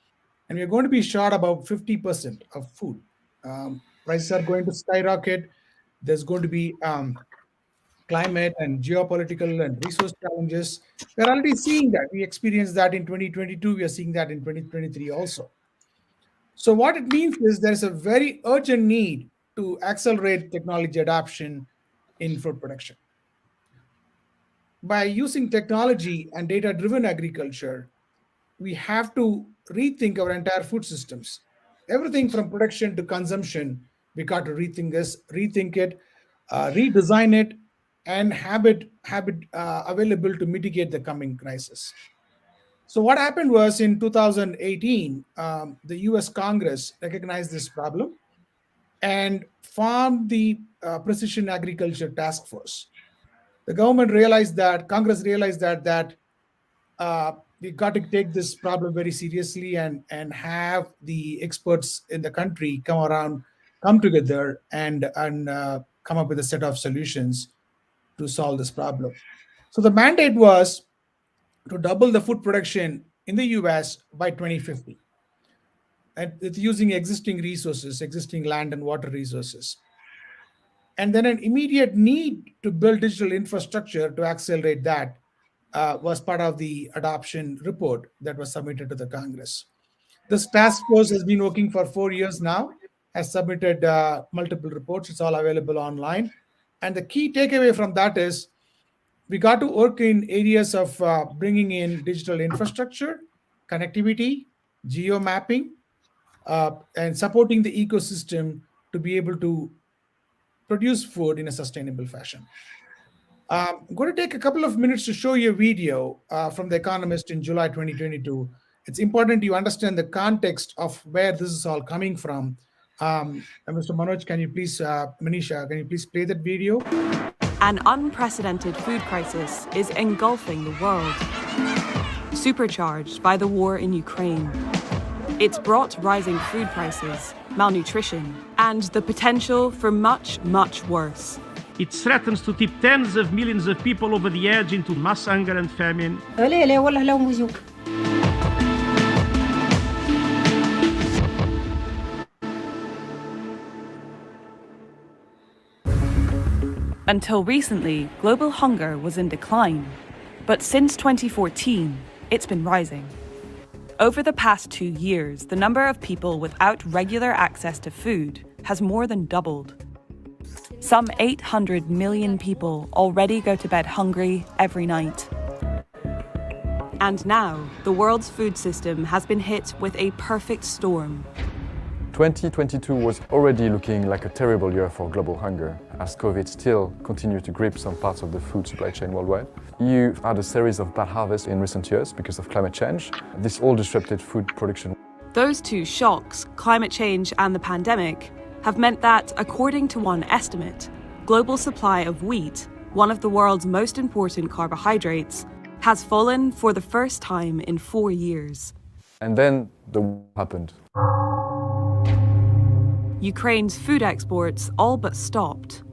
And we're going to be short about 50% of food. Prices are going to skyrocket. There's going to be climate and geopolitical and resource challenges. We're already seeing that. We experienced that in 2022. We are seeing that in 2023 also. So what it means is there's a very urgent need to accelerate technology adoption in food production. By using technology and data-driven agriculture, we have to rethink our entire food systems. Everything from production to consumption, we got to rethink it, redesign it, and have it available to mitigate the coming crisis. So what happened was in 2018, the US Congress recognized this problem and formed the Precision Agriculture Task Force. The government realized that, Congress realized that we got to take this problem very seriously and have the experts in the country come together and come up with a set of solutions to solve this problem. So the mandate was to double the food production in the US by 2050, and it's using existing resources, existing land and water resources. And then an immediate need to build digital infrastructure to accelerate that was part of the adoption report that was submitted to the Congress. This task force has been working for 4 years now, has submitted multiple reports. It's all available online. And the key takeaway from that is we got to work in areas of bringing in digital infrastructure, connectivity, geo mapping, and supporting the ecosystem to be able to produce food in a sustainable fashion. I'm going to take a couple of minutes to show you a video from The Economist in July 2022. It's important you understand the context of where this is all coming from. Mr. Manoj, can you please, Manisha, can you please play that video? An unprecedented food crisis is engulfing the world, supercharged by the war in Ukraine. It's brought rising food prices, malnutrition, and the potential for much, much worse. It threatens to tip tens of millions of people over the edge into mass hunger and famine. Until recently, global hunger was in decline. But since 2014, it's been rising. Over the past 2 years, the number of people without regular access to food has more than doubled. Some 800 million people already go to bed hungry every night. And now, the world's food system has been hit with a perfect storm. 2022 was already looking like a terrible year for global hunger, as COVID still continued to grip some parts of the food supply chain worldwide. You had a series of bad harvests in recent years because of climate change. This all disrupted food production. Those two shocks, climate change and the pandemic, have meant that, according to one estimate, global supply of wheat, one of the world's most important carbohydrates, has fallen for the first time in 4 years. And then the war happened. Ukraine's food exports all but stopped,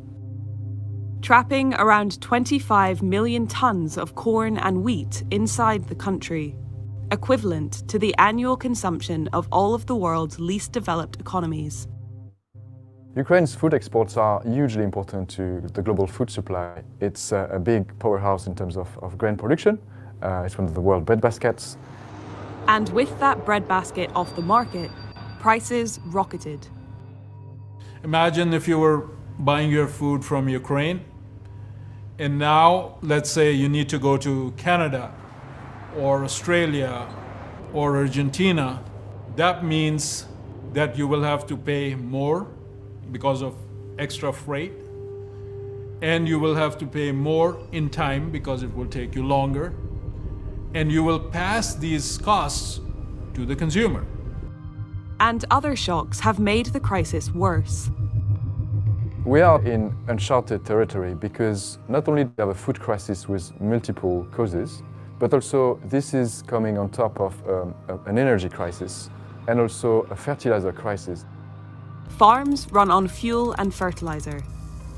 trapping around 25 million tons of corn and wheat inside the country, equivalent to the annual consumption of all of the world's least developed economies. Ukraine's food exports are hugely important to the global food supply. It's a big powerhouse in terms of grain production. It's one of the world breadbaskets. And with that breadbasket off the market, prices rocketed. Imagine if you were buying your food from Ukraine, and now let's say you need to go to Canada or Australia or Argentina. That means that you will have to pay more because of extra freight. and you will have to pay more in time because it will take you longer, and you will pass these costs to the consumer. And other shocks have made the crisis worse. We are in uncharted territory because not only do we have a food crisis with multiple causes, but also this is coming on top of an energy crisis and also a fertilizer crisis. Farms run on fuel and fertilizer.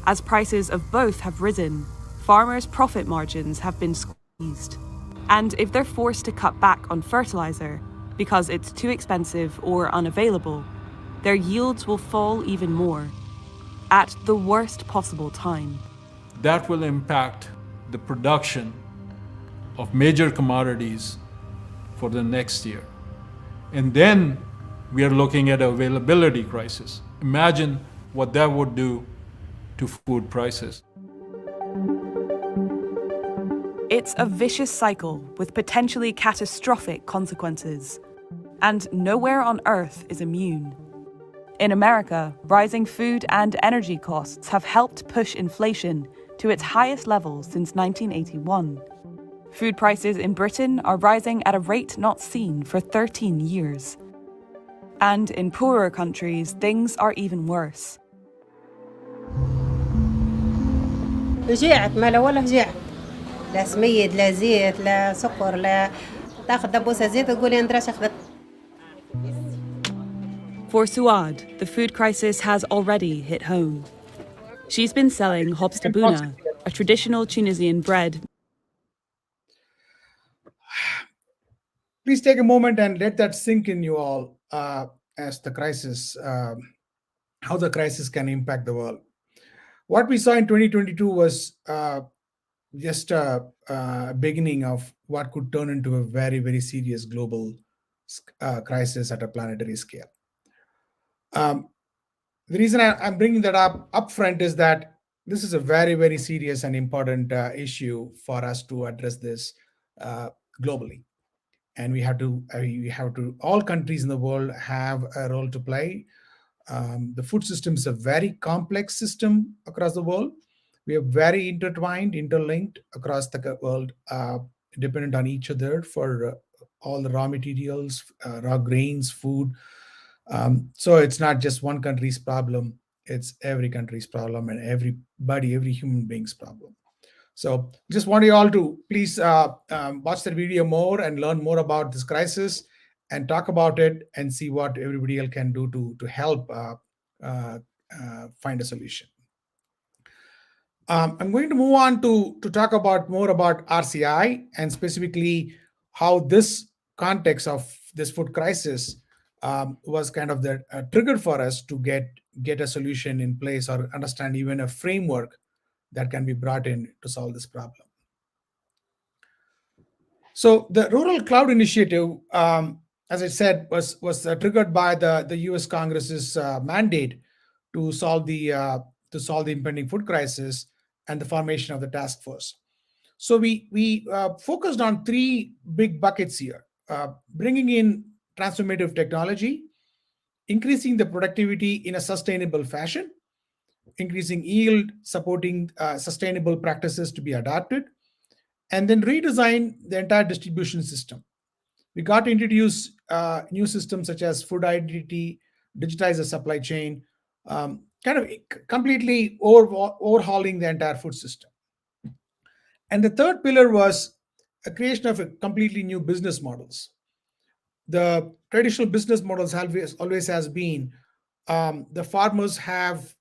As prices of both have risen, farmers' profit margins have been squeezed. And if they're forced to cut back on fertilizer because it's too expensive or unavailable, their yields will fall even more, at the worst possible time. That will impact the production of major commodities for the next year. And then we are looking at an availability crisis. Imagine what that would do to food prices. It's a vicious cycle with potentially catastrophic consequences. And nowhere on Earth is immune. In America, rising food and energy costs have helped push inflation to its highest levels since 1981. Food prices in Britain are rising at a rate not seen for 13 years. And in poorer countries, things are even worse. جعت ما لا ولا جعت لا سميد لا زيت لا سكر لا تاخذ دبوسه زيت تقولي اندراش اخذت. For Suad, the food crisis has already hit home. She's been selling hobstabuna, a traditional Tunisian bread. Please take a moment and let that sink in you all as the crisis, how the crisis can impact the world. What we saw in 2022 was just a beginning of what could turn into a very, very serious global crisis at a planetary scale. The reason I'm bringing that up front is that this is a very, very serious and important issue for us to address this globally. And we have to, all countries in the world have a role to play. The food system is a very complex system across the world. We are very intertwined, interlinked across the world, dependent on each other for all the raw materials, raw grains, food. So it's not just one country's problem, it's every country's problem and every human being's problem. So just want you all to please watch the video more and learn more about this crisis and talk about it and see what everybody else can do to help find a solution. I'm going to move on to talk more about RCI and specifically how this context of this food crisis was kind of the trigger for us to get a solution in place or understand even a framework that can be brought in to solve this problem. So the Rural Cloud Initiative, as I said, was triggered by the U.S. Congress's mandate to solve the impending food crisis and the formation of the task force. So we focused on three big buckets here: bringing in transformative technology, increasing the productivity in a sustainable fashion, increasing yield, supporting sustainable practices to be adopted, and then redesign the entire distribution system. We got to introduce new systems such as food identity, digitize the supply chain, kind of completely overhauling the entire food system. And the third pillar was a creation of a completely new business models. The traditional business models always has been the farmers have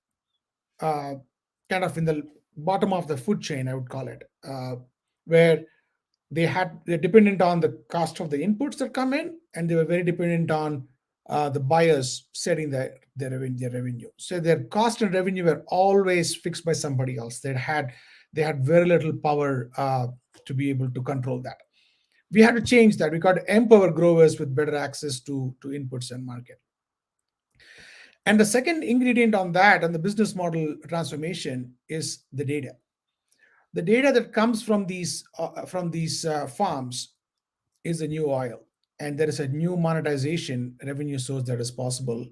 kind of in the bottom of the food chain, I would call it, where they're dependent on the cost of the inputs that come in, and they were very dependent on the buyers setting their revenue. So their cost and revenue were always fixed by somebody else. They had very little power to be able to control that. We had to change that. We got to empower growers with better access to inputs and market. And the second ingredient on that, on the business model transformation, is the data. The data that comes from these farms is the new oil, and there is a new monetization revenue source that is possible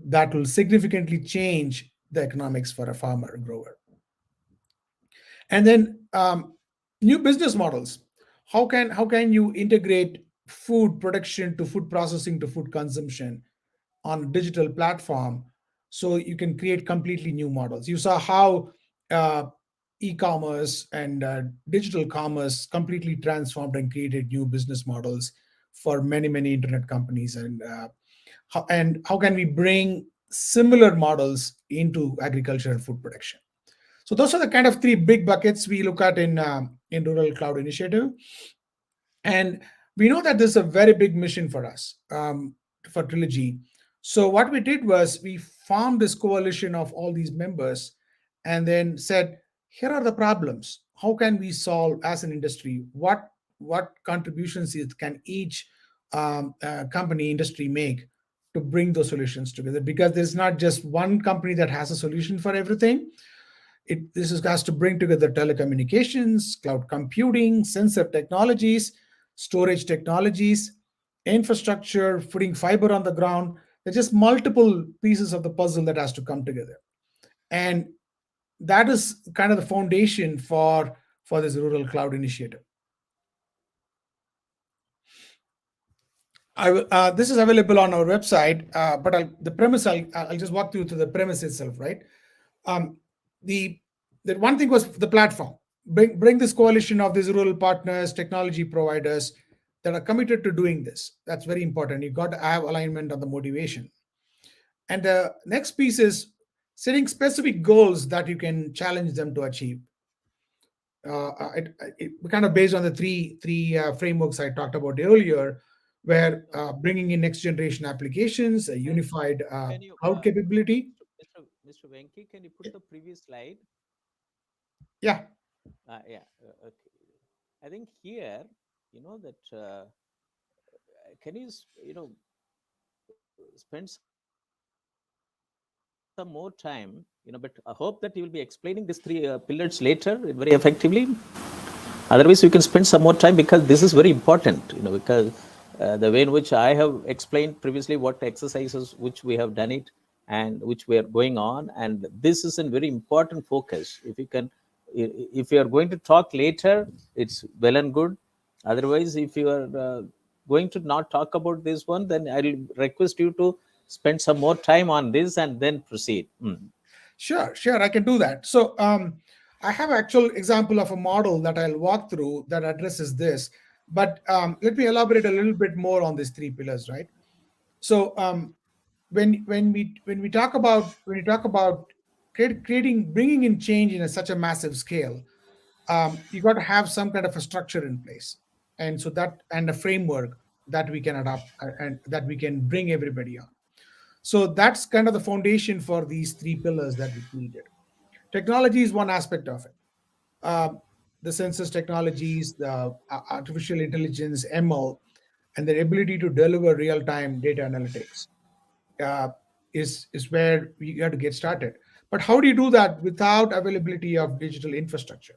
that will significantly change the economics for a farmer grower. And then new business models. How can you integrate food production to food processing to food consumption on a digital platform, so you can create completely new models? You saw how uh, e-commerce and digital commerce completely transformed and created new business models for many internet companies. And how can we bring similar models into agriculture and food production? So those are the kind of three big buckets we look at in Rural Cloud Initiative. And we know that this is a very big mission for us, for Trilogy. So what we did was we formed this coalition of all these members, and then said, here are the problems. How can we solve as an industry? What contributions can each company industry make to bring those solutions together? Because there's not just one company that has a solution for everything. Has to bring together telecommunications, cloud computing, sensor technologies, storage technologies, infrastructure, putting fiber on the ground. There's just multiple pieces of the puzzle that has to come together. And that is kind of the foundation for this Rural Cloud Initiative. This is available on our website, but I'll just walk you through the premise itself, right? The one thing was the platform. Bring this coalition of these rural partners, technology providers that are committed to doing this. That's very important. You got to have alignment on the motivation. And the next piece is setting specific goals that you can challenge them to achieve. It kind of based on the three frameworks I talked about earlier, where bringing in next generation applications, a unified cloud capability. Mr. Venky, can you put the previous slide? Yeah. Okay. I think here, that can you, spend some more time, but I hope that you will be explaining these three pillars later very effectively. Otherwise, you can spend some more time, because this is very important, because the way in which I have explained previously what exercises which we have done it and which we are going on, and this is a very important focus. If you are going to talk later, it's well and good. Otherwise, if you are going to not talk about this one, then I'll request you to spend some more time on this and then proceed. Sure, I can do that. So I have an actual example of a model that I'll walk through that addresses this. But let me elaborate a little bit more on these three pillars, right? So when we talk about bringing in change in such a massive scale, you got to have some kind of a structure in place, and a framework that we can adopt and that we can bring everybody on. So that's kind of the foundation for these three pillars that we needed. Technology is one aspect of it. The census technologies, the artificial intelligence, ML, and their ability to deliver real-time data analytics is where we got to get started. But how do you do that without availability of digital infrastructure?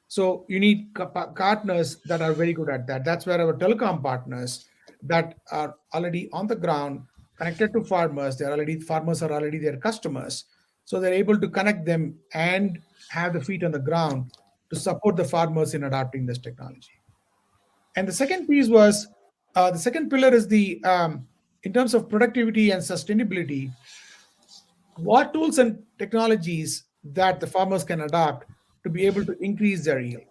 So you need partners that are very good at that. That's where our telecom partners that are already on the ground, connected to farmers, farmers are already their customers. So they're able to connect them and have the feet on the ground to support the farmers in adopting this technology. And the second piece was, the second pillar is in terms of productivity and sustainability, what tools and technologies that the farmers can adopt to be able to increase their yield.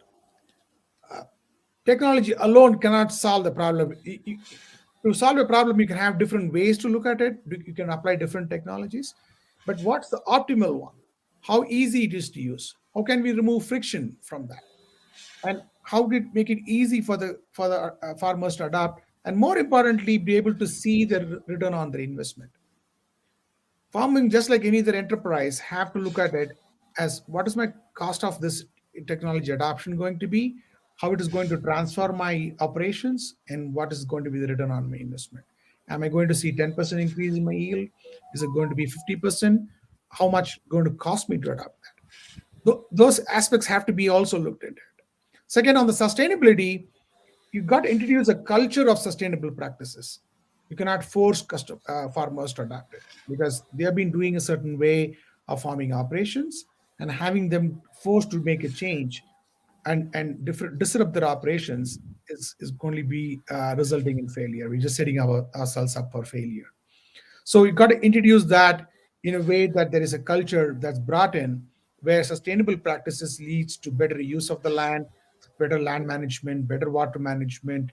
Technology alone cannot solve the problem. To solve a problem, you can have different ways to look at it. You can apply different technologies. But what's the optimal one? How easy it is to use? How can we remove friction from that? And how did make it easy for the farmers to adopt? And more importantly, be able to see the return on their investment. Farming, just like any other enterprise, have to look at it as, what is my cost of this technology adoption going to be, how it is going to transform my operations, and what is going to be the return on my investment. Am I going to see 10% increase in my yield? Is it going to be 50%? How much going to cost me to adopt that? Those aspects have to be also looked at. Second, on the sustainability, you've got to introduce a culture of sustainable practices. You cannot force farmers to adapt it, because they have been doing a certain way of farming operations, and having them forced to make a change and disrupt their operations is going to be resulting in failure. We're just setting ourselves up for failure. So you got to introduce that in a way that there is a culture that's brought in where sustainable practices leads to better use of the land, better land management, better water management,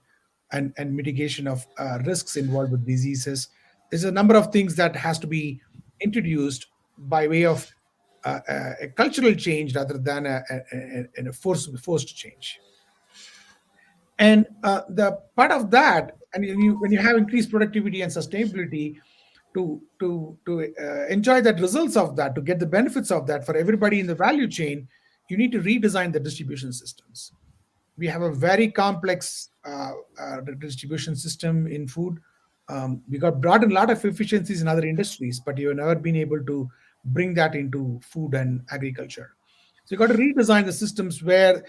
and mitigation of risks involved with diseases. There's a number of things that has to be introduced by way of a cultural change rather than a forced change. And the part of that, and when you have increased productivity and sustainability, to enjoy that results of that, to get the benefits of that for everybody in the value chain, you need to redesign the distribution systems. We have a very complex distribution system in food. We got brought in a lot of efficiencies in other industries, but you've never been able to bring that into food and agriculture. So you got to redesign the systems where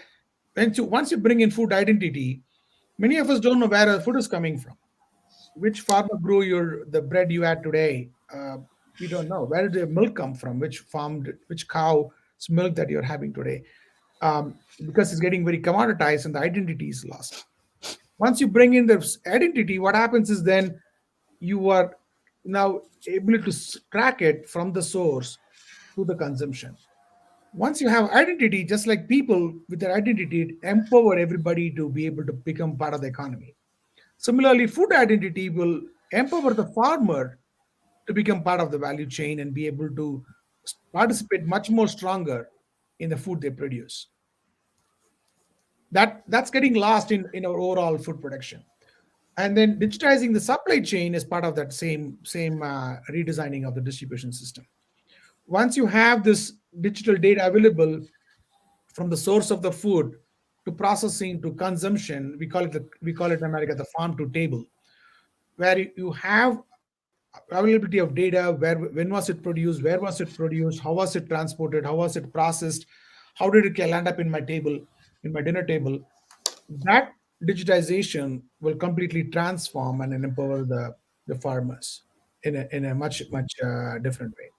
once you bring in food identity, many of us don't know where the food is coming from. Which farmer grew the bread you had today? We don't know. Where did the milk come from? Which cow's milk that you're having today? Because it's getting very commoditized and the identity is lost. Once you bring in the identity, what happens is then you are now able to track it from the source to the consumption. Once you have identity, just like people with their identity, it empower everybody to be able to become part of the economy. Similarly, food identity will empower the farmer to become part of the value chain and be able to participate much more stronger in the food they produce. That's getting lost in our overall food production. And then digitizing the supply chain is part of that same redesigning of the distribution system. Once you have this digital data available from the source of the food to processing to consumption, we call it in America the farm to table, where you have availability of data, when was it produced, where was it produced, how was it transported, how was it processed, how did it land up in my dinner table. That digitization will completely transform and empower the farmers in a much different way.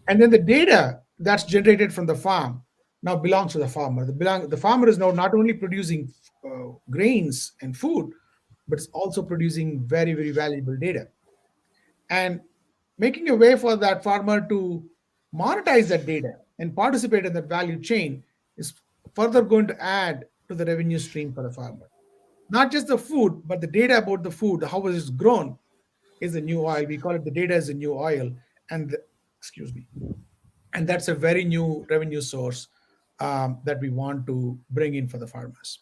And then the data that's generated from the farm now belongs to the farmer. The farmer is now not only producing grains and food, but it's also producing very, very valuable data. And making a way for that farmer to monetize that data and participate in that value chain is further going to add to the revenue stream for the farmer. Not just the food, but the data about the food, how it is grown, is the new oil. We call it the data is the new oil. And and that's a very new revenue source that we want to bring in for the farmers.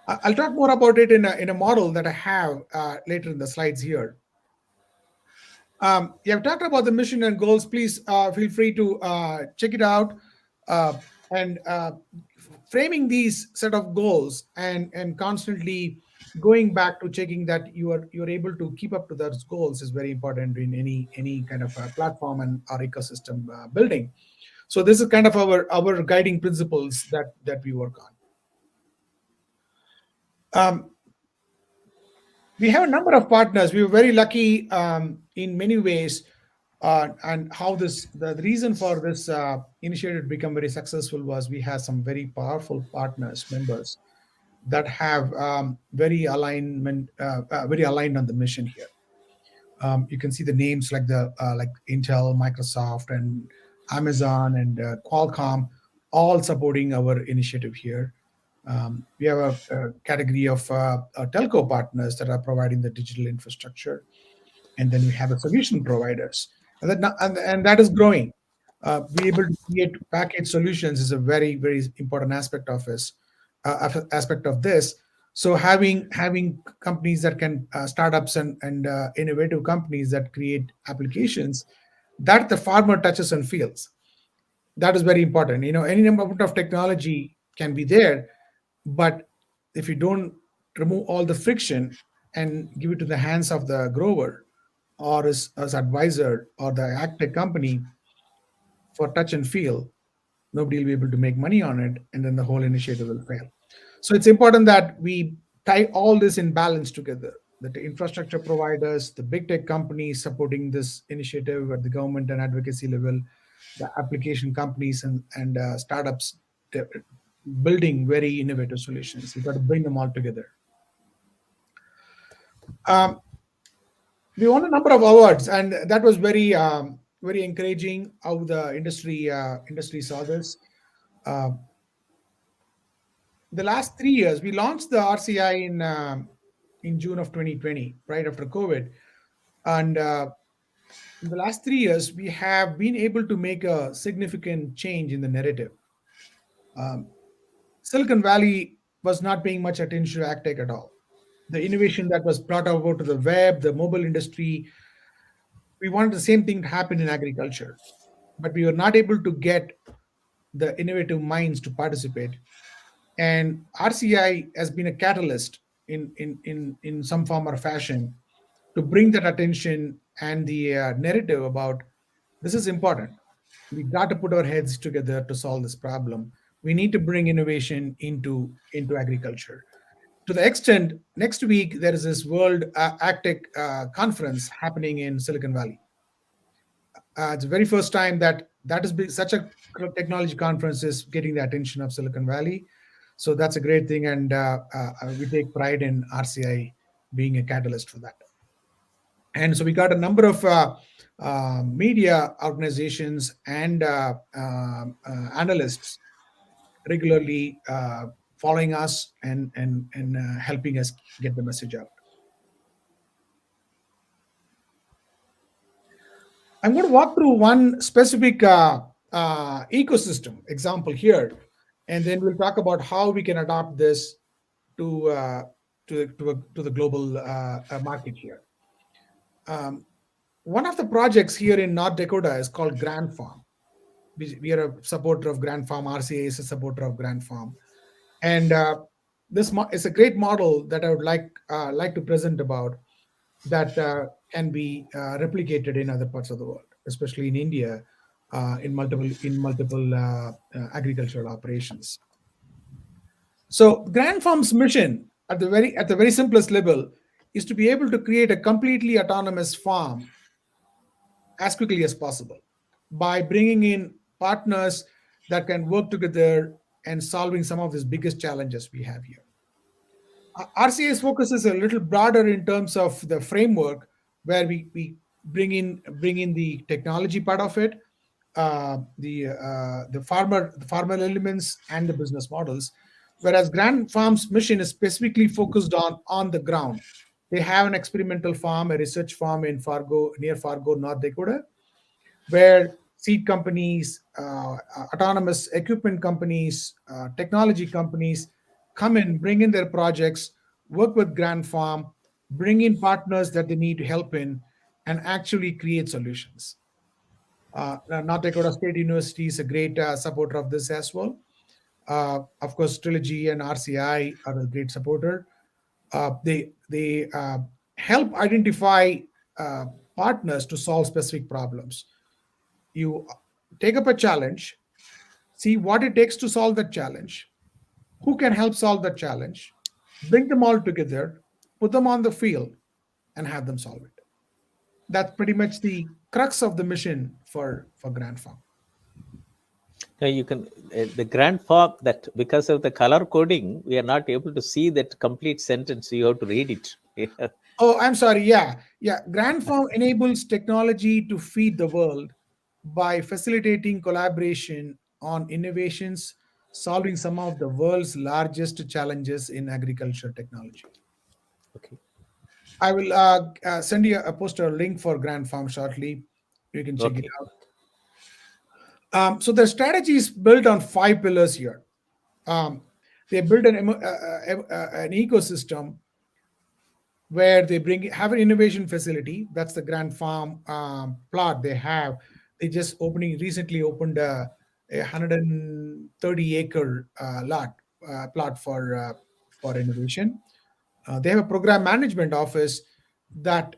I'll talk more about it in a model that I have later in the slides here. You have talked about the mission and goals. Please feel free to check it out. And framing these set of goals and constantly going back to checking that you're able to keep up to those goals is very important in any kind of platform and our ecosystem building. So this is kind of our guiding principles that we work on. We have a number of partners. We were very lucky in many ways, and how the reason for this initiative to become very successful was we had some very powerful members that have very aligned on the mission here. You can see the names like Intel, Microsoft, and Amazon and Qualcomm, all supporting our initiative here. We have a category of telco partners that are providing the digital infrastructure, and then we have the solution providers, and that is growing. Be able to create package solutions is a very, very important aspect of this. So having companies that can startups and innovative companies that create applications that the farmer touches and feels, that is very important. Any amount of technology can be there, but if you don't remove all the friction and give it to the hands of the grower or as advisor or the active company for touch and feel, nobody will be able to make money on it, and then the whole initiative will fail. So it's important that we tie all this in balance together. The infrastructure providers, the big tech companies supporting this initiative at the government and advocacy level, the application companies and startups building very innovative solutions. You got to bring them all together. We won a number of awards, and that was very encouraging how the industry saw this. The last 3 years, we launched the RCI in June of 2020, right after COVID, and in the last 3 years, we have been able to make a significant change in the narrative. Silicon Valley was not paying much attention to AgTech at all. The innovation that was brought about to the web, the mobile industry, we wanted the same thing to happen in agriculture, but we were not able to get the innovative minds to participate. And RCI has been a catalyst in some form or fashion to bring that attention and the narrative about this is important. We got to put our heads together to solve this problem. We need to bring innovation into agriculture. To the extent, next week there is this World AgTech conference happening in Silicon Valley. It's the very first time that has been such a technology conference is getting the attention of Silicon Valley. So that's a great thing, and we take pride in RCI being a catalyst for that. And so we got a number of media organizations and analysts regularly following us and helping us get the message out. I'm going to walk through one specific ecosystem example here, and then we'll talk about how we can adopt this to the global market here. One of the projects here in North Dakota is called Grand Farm. We are a supporter of Grand Farm. RCA is a supporter of Grand Farm, and this is a great model that I would like to present about that can be replicated in other parts of the world, especially in India, in multiple agricultural operations. So Grand Farm's mission at the very simplest level is to be able to create a completely autonomous farm as quickly as possible by bringing in partners that can work together and solving some of these biggest challenges we have here. RCA's focus is a little broader in terms of the framework, where we bring in the technology part of it, the farmer elements and the business models, whereas Grand Farm's mission is specifically focused on the ground. They have an experimental farm, a research farm near Fargo, North Dakota, where seed companies, autonomous equipment companies, technology companies come in, bring in their projects, work with Grand Farm, bring in partners that they need help in, and actually create solutions. North Dakota State University is a great supporter of this as well. Of course, Trilogy and RCI are a great supporter. They help identify partners to solve specific problems. You take up a challenge, see what it takes to solve that challenge, who can help solve that challenge, bring them all together, put them on the field, and have them solve it. That's pretty much the crux of the mission for Grand Farm. Now you can the Grand Farm, that because of the color coding, we are not able to see that complete sentence. You have to read it. Oh, I'm sorry. Yeah. Grand Farm enables technology to feed the world by facilitating collaboration on innovations, solving some of the world's largest challenges in agriculture technology. Okay. I will send you a poster link for Grand Farm shortly. You can check it out. So the strategy is built on 5 pillars here. They build an ecosystem where they have an innovation facility. That's the Grand Farm plot they have. They just recently opened a 130-acre plot for innovation. They have a program management office that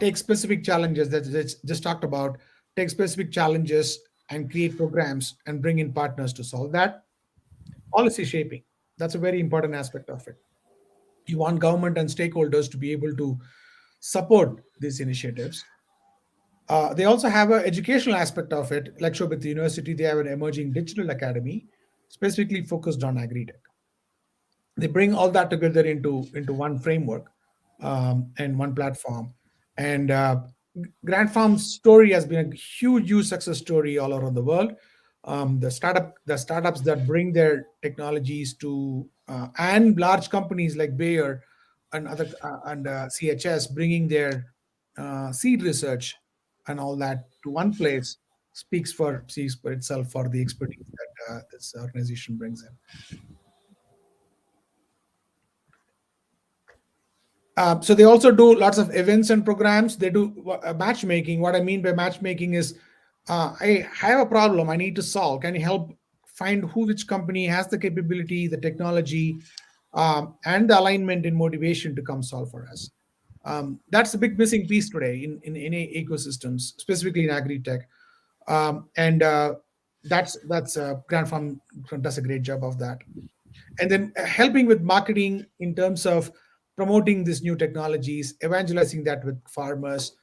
takes specific challenges that they just talked about, take specific challenges and create programs and bring in partners to solve that. Policy shaping, that's a very important aspect of it. You want government and stakeholders to be able to support these initiatives. They also have an educational aspect of it. Like Shobhit University, they have an emerging digital academy specifically focused on agri-tech. They bring all that together into one framework and one platform. And Grant Farm's story has been a huge success story all around the world. The startups that bring their technologies to and large companies like Bayer and other and CHS bringing their seed research and all that to one place speaks for itself for the expertise that this organization brings in. So they also do lots of events and programs. They do matchmaking. What I mean by matchmaking is, I have a problem I need to solve. Can you help find which company has the capability, the technology, and the alignment and motivation to come solve for us? That's a big missing piece today in any ecosystems, specifically in agri-tech. And that's Grant Farm does a great job of that. And then helping with marketing in terms of promoting these new technologies, evangelizing that with farmers,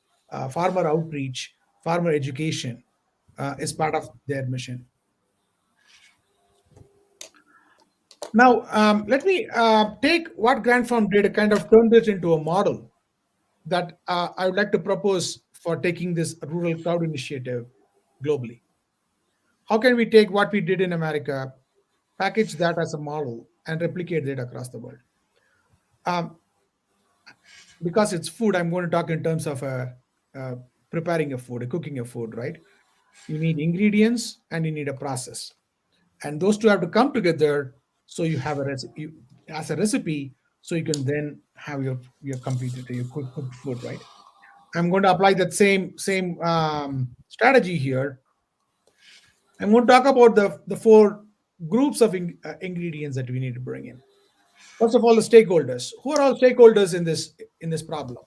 farmer outreach, farmer education is part of their mission. Now, let me take what Grant Farm did, kind of turn this into a model that I would like to propose for taking this rural cloud initiative globally. How can we take what we did in America, package that as a model, and replicate it across the world? Because it's food, I'm going to talk in terms of preparing a food, cooking a food, right? You need ingredients and you need a process. And those two have to come together so you have a recipe as a recipe, so you can then have your completed your cooked food, right? I'm going to apply that same strategy here. I'm going to talk about the four groups of ingredients that we need to bring in. First of all, the stakeholders. Who are all stakeholders in this problem?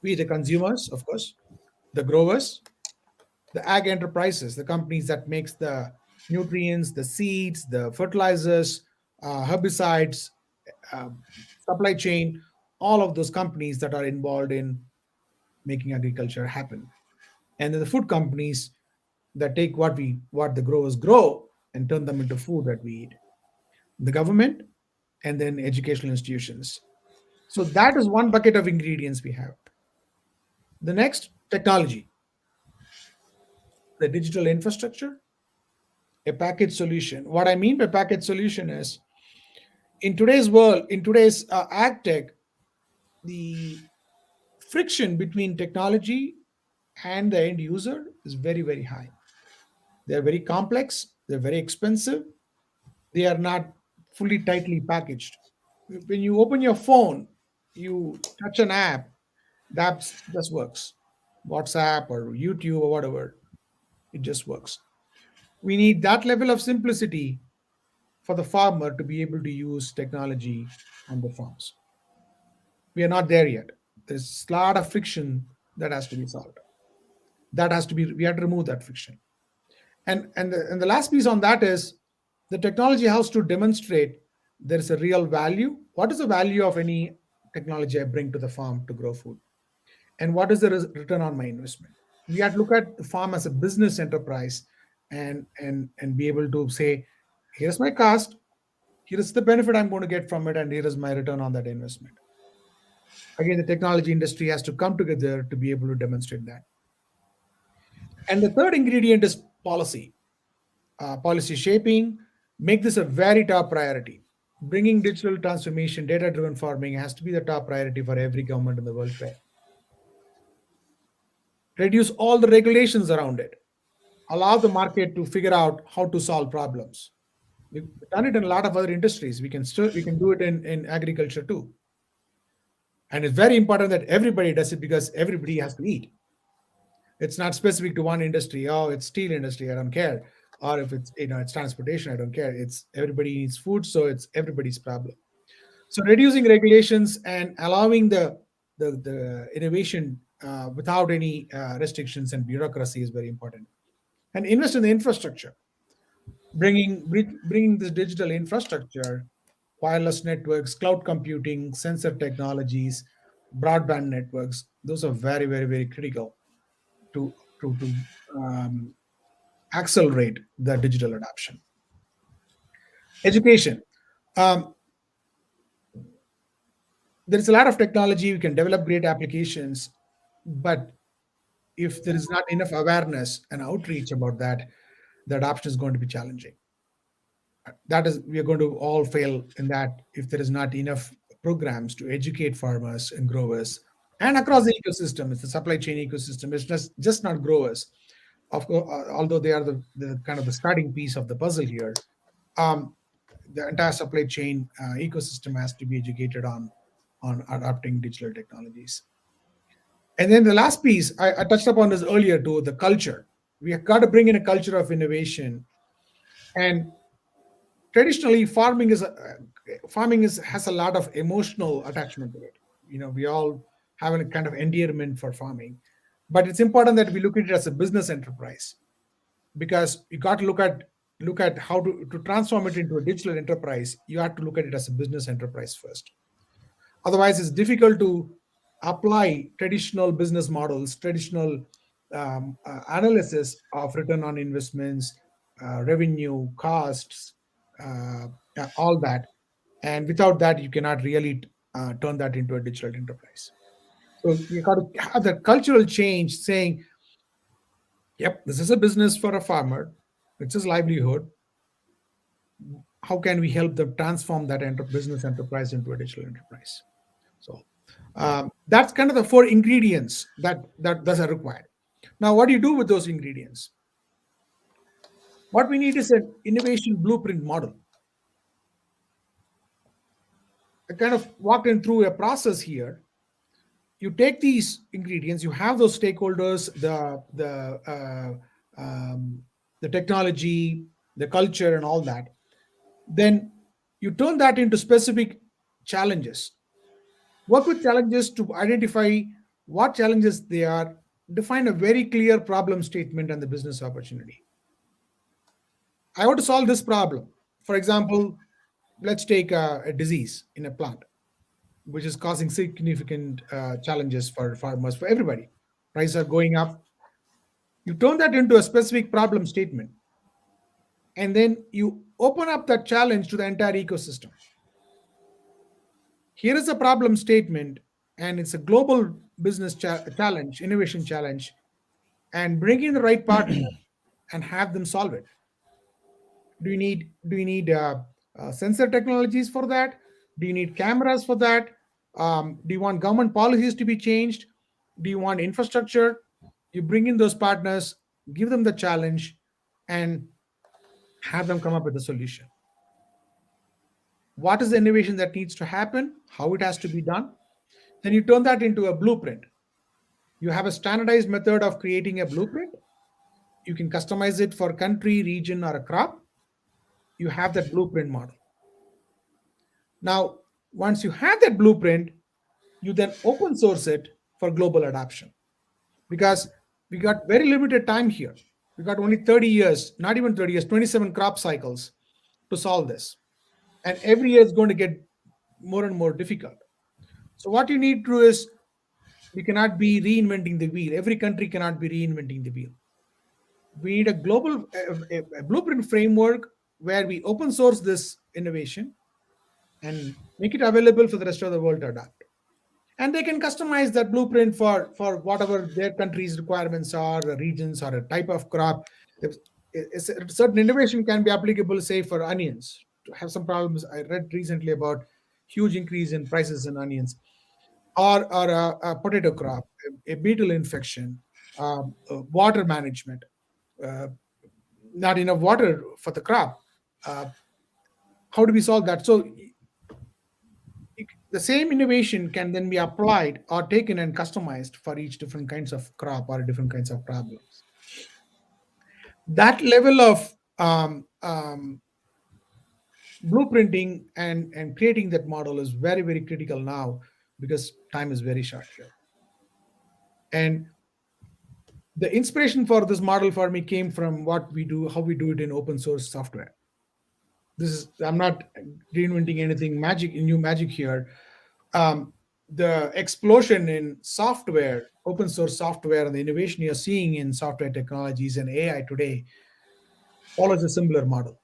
We, the consumers, of course, the growers, the ag enterprises, the companies that makes the nutrients, the seeds, the fertilizers, herbicides, supply chain, all of those companies that are involved in making agriculture happen. And then the food companies that take what the growers grow and turn them into food that we eat. The government, and then educational institutions. So that is one bucket of ingredients we have. The next, technology, the digital infrastructure, a package solution. What I mean by package solution is, in today's world, in today's ag tech, the friction between technology and the end user is very high. They're very complex, they're very expensive, they are not fully tightly packaged. When you open your phone, you touch an app, the app just works. WhatsApp or YouTube or whatever, it just works. We need that level of simplicity for the farmer to be able to use technology on the farms. We are not there yet. There's a lot of friction that has to be solved. We have to remove that friction. And the last piece on that is the technology has to demonstrate there is a real value. What is the value of any technology I bring to the farm to grow food? And what is the return on my investment? We have to look at the farm as a business enterprise and be able to say, here's my cost, here's the benefit I'm going to get from it, and here is my return on that investment. Again, the technology industry has to come together to be able to demonstrate that. And the third ingredient is policy. Policy shaping, make this a very top priority. Bringing digital transformation, data-driven farming has to be the top priority for every government in the world today. Reduce all the regulations around it. Allow the market to figure out how to solve problems. We've done it in a lot of other industries. We can do it in agriculture too. And it's very important that everybody does it because everybody has to eat. It's not specific to one industry. Oh, it's steel industry, I don't care. Or if it's it's transportation, I don't care. It's everybody needs food, so it's everybody's problem. So reducing regulations and allowing the innovation without any restrictions and bureaucracy is very important. And invest in the infrastructure, bringing this digital infrastructure, wireless networks, cloud computing, sensor technologies, broadband networks. Those are very critical. to accelerate the digital adoption. Education. There's a lot of technology. We can develop great applications, but if there is not enough awareness and outreach about that, the adoption is going to be challenging. That is, we are going to all fail in that if there is not enough programs to educate farmers and growers and across the ecosystem. It's the supply chain ecosystem. It's just not growers, of course, although they are the kind of the starting piece of the puzzle here. The entire supply chain ecosystem has to be educated on adopting digital technologies. And then the last piece, I touched upon this earlier too, the culture. We have got to bring in a culture of innovation. And traditionally, farming has a lot of emotional attachment to it. We all have a kind of endearment for farming, but it's important that we look at it as a business enterprise, because you got to look at how to transform it into a digital enterprise. You have to look at it as a business enterprise first. Otherwise, it's difficult to apply traditional business models, traditional analysis of return on investments, revenue, costs, all that. And without that, you cannot really turn that into a digital enterprise. So you got to have the cultural change saying, yep, this is a business for a farmer. It's his livelihood. How can we help them transform that business enterprise into a digital enterprise? So that's kind of the 4 ingredients that are required. Now, what do you do with those ingredients? What we need is an innovation blueprint model. I kind of walked in through a process here. You take these ingredients, you have those stakeholders, the technology, the culture, and all that. Then you turn that into specific challenges. Work with challenges to identify what challenges they are, define a very clear problem statement and the business opportunity. I want to solve this problem. For example, let's take a disease in a plant, which is causing significant challenges for farmers, for everybody. Prices are going up. You turn that into a specific problem statement, and then you open up that challenge to the entire ecosystem. Here is a problem statement, and it's a global business challenge, innovation challenge, and bring in the right partner and have them solve it. Do you need sensor technologies for that? Do you need cameras for that? Do you want government policies to be changed? Do you want infrastructure? You bring in those partners, give them the challenge, and have them come up with a solution. What is the innovation that needs to happen? How it has to be done? Then you turn that into a blueprint. You have a standardized method of creating a blueprint. You can customize it for country, region, or a crop. You have that blueprint model. Now, once you have that blueprint, you then open source it for global adoption, because we got very limited time here. We got only 30 years, not even 30 years, 27 crop cycles to solve this. And every year is going to get more and more difficult. So what you need to do is, we cannot be reinventing the wheel. Every country cannot be reinventing the wheel. We need a global a blueprint framework where we open source this innovation and make it available for the rest of the world to adopt. And they can customize that blueprint for whatever their country's requirements are, the regions, or a type of crop. A certain innovation can be applicable, say, for onions. To have some problems, I read recently about huge increase in prices in onions, or a potato crop, a beetle infection, water management, not enough water for the crop. How do we solve that? So the same innovation can then be applied or taken and customized for each different kinds of crop or different kinds of problems. That level of blueprinting and creating that model is very, very critical now, because time is very short here. And the inspiration for this model for me came from what we do, how we do it in open source software. I'm not reinventing anything new magic here. the explosion in software, open source software, and the innovation you're seeing in software technologies and AI today follows a similar model.